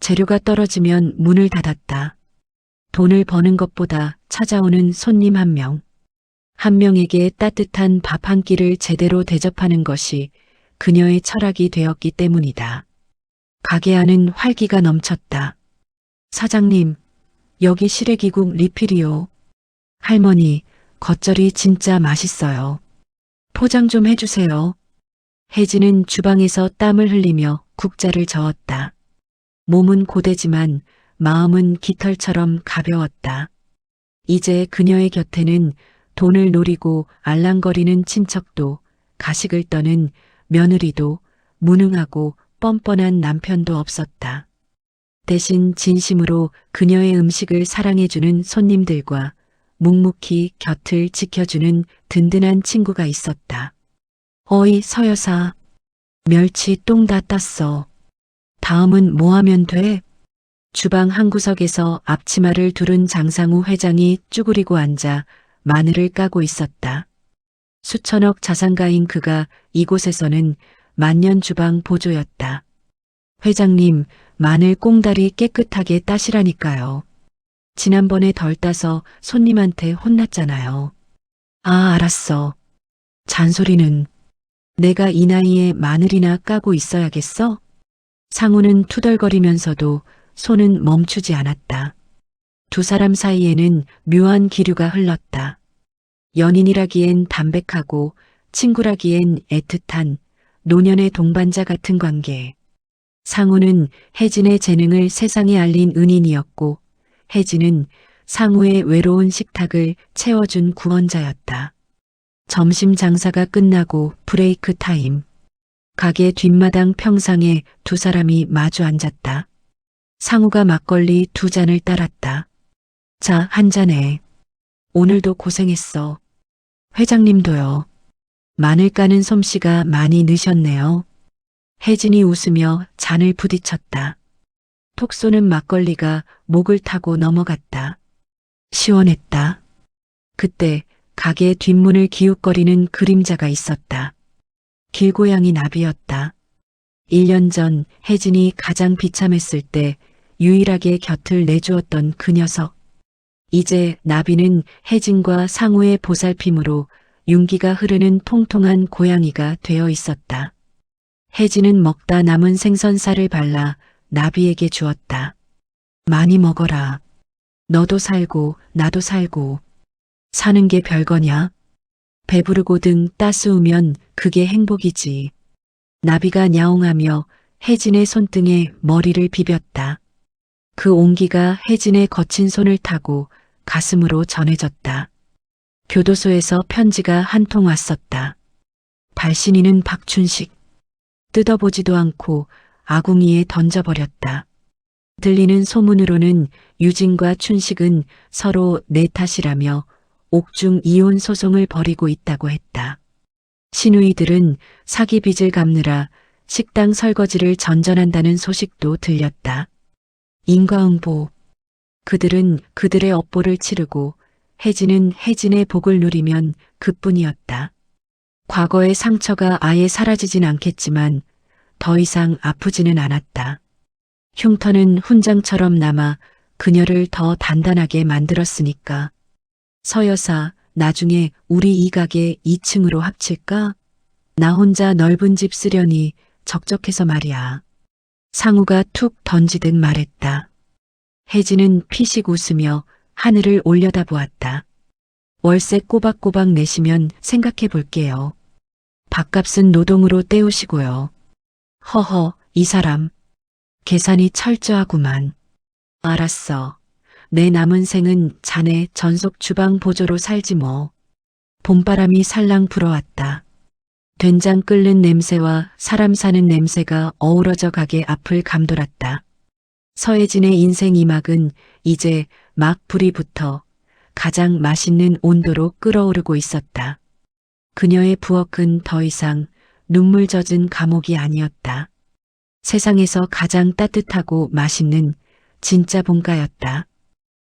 재료가 떨어지면 문을 닫았다. 돈을 버는 것보다 찾아오는 손님 한 명. 한 명에게 따뜻한 밥 한 끼를 제대로 대접하는 것이 그녀의 철학이 되었기 때문이다. 가게 안은 활기가 넘쳤다. 사장님, 여기 시래기국 리필이요. 할머니, 겉절이 진짜 맛있어요. 포장 좀 해주세요. 혜진은 주방에서 땀을 흘리며 국자를 저었다. 몸은 고되지만 마음은 깃털처럼 가벼웠다. 이제 그녀의 곁에는 돈을 노리고 알랑거리는 친척도, 가식을 떠는 며느리도, 무능하고 뻔뻔한 남편도 없었다. 대신 진심으로 그녀의 음식을 사랑해주는 손님들과 묵묵히 곁을 지켜주는 든든한 친구가 있었다. 어이 서여사, 멸치 똥 다 땄어. 다음은 뭐 하면 돼? 주방 한 구석에서 앞치마를 두른 장상우 회장이 쭈그리고 앉아 마늘을 까고 있었다. 수천억 자산가인 그가 이곳에서는 만년 주방 보조였다. 회장님, 마늘 꽁다리 깨끗하게 따시라니까요. 지난번에 덜 따서 손님한테 혼났잖아요. 아, 알았어. 잔소리는. 내가 이 나이에 마늘이나 까고 있어야겠어? 상우는 투덜거리면서도 손은 멈추지 않았다. 두 사람 사이에는 묘한 기류가 흘렀다. 연인이라기엔 담백하고 친구라기엔 애틋한 노년의 동반자 같은 관계. 상우는 혜진의 재능을 세상에 알린 은인이었고 혜진은 상우의 외로운 식탁을 채워준 구원자였다. 점심 장사가 끝나고 브레이크 타임. 가게 뒷마당 평상에 두 사람이 마주 앉았다. 상우가 막걸리 2잔을 따랐다. 자, 한 잔해. 오늘도 고생했어. 회장님도요. 마늘 까는 솜씨가 많이 느셨네요. 혜진이 웃으며 잔을 부딪혔다. 톡 쏘는 막걸리가 목을 타고 넘어갔다. 시원했다. 그때 가게 뒷문을 기웃거리는 그림자가 있었다. 길고양이 나비였다. 1년 전 혜진이 가장 비참했을 때 유일하게 곁을 내주었던 그 녀석. 이제 나비는 혜진과 상우의 보살핌으로 윤기가 흐르는 통통한 고양이가 되어 있었다. 혜진은 먹다 남은 생선살을 발라 나비에게 주었다. 많이 먹어라. 너도 살고 나도 살고. 사는 게 별거냐? 배부르고 등 따스우면 그게 행복이지. 나비가 야옹하며 혜진의 손등에 머리를 비볐다. 그 온기가 혜진의 거친 손을 타고 가슴으로 전해졌다. 교도소에서 편지가 한 통 왔었다. 발신인은 박춘식. 뜯어보지도 않고 아궁이에 던져버렸다. 들리는 소문으로는 유진과 춘식은 서로 내 탓이라며 옥중 이혼 소송을 벌이고 있다고 했다. 시누이들은 사기 빚을 갚느라 식당 설거지를 전전한다는 소식도 들렸다. 인과응보. 그들은 그들의 업보를 치르고 혜진은 혜진의 복을 누리면 그뿐이었다. 과거의 상처가 아예 사라지진 않겠지만 더 이상 아프지는 않았다. 흉터는 훈장처럼 남아 그녀를 더 단단하게 만들었으니까. 서 여사, 나중에 우리 이 가게 2층으로 합칠까? 나 혼자 넓은 집 쓰려니 적적해서 말이야. 상우가 툭 던지듯 말했다. 혜진은 피식 웃으며 하늘을 올려다보았다. 월세 꼬박꼬박 내시면 생각해 볼게요. 밥값은 노동으로 때우시고요. 허허, 이 사람. 계산이 철저하구만. 알았어. 내 남은 생은 자네 전속 주방 보조로 살지 뭐. 봄바람이 살랑 불어왔다. 된장 끓는 냄새와 사람 사는 냄새가 어우러져 가게 앞을 감돌았다. 서혜진의 인생 이막은 이제 막 불이 붙어 가장 맛있는 온도로 끓어오르고 있었다. 그녀의 부엌은 더 이상 눈물 젖은 감옥이 아니었다. 세상에서 가장 따뜻하고 맛있는 진짜 본가였다.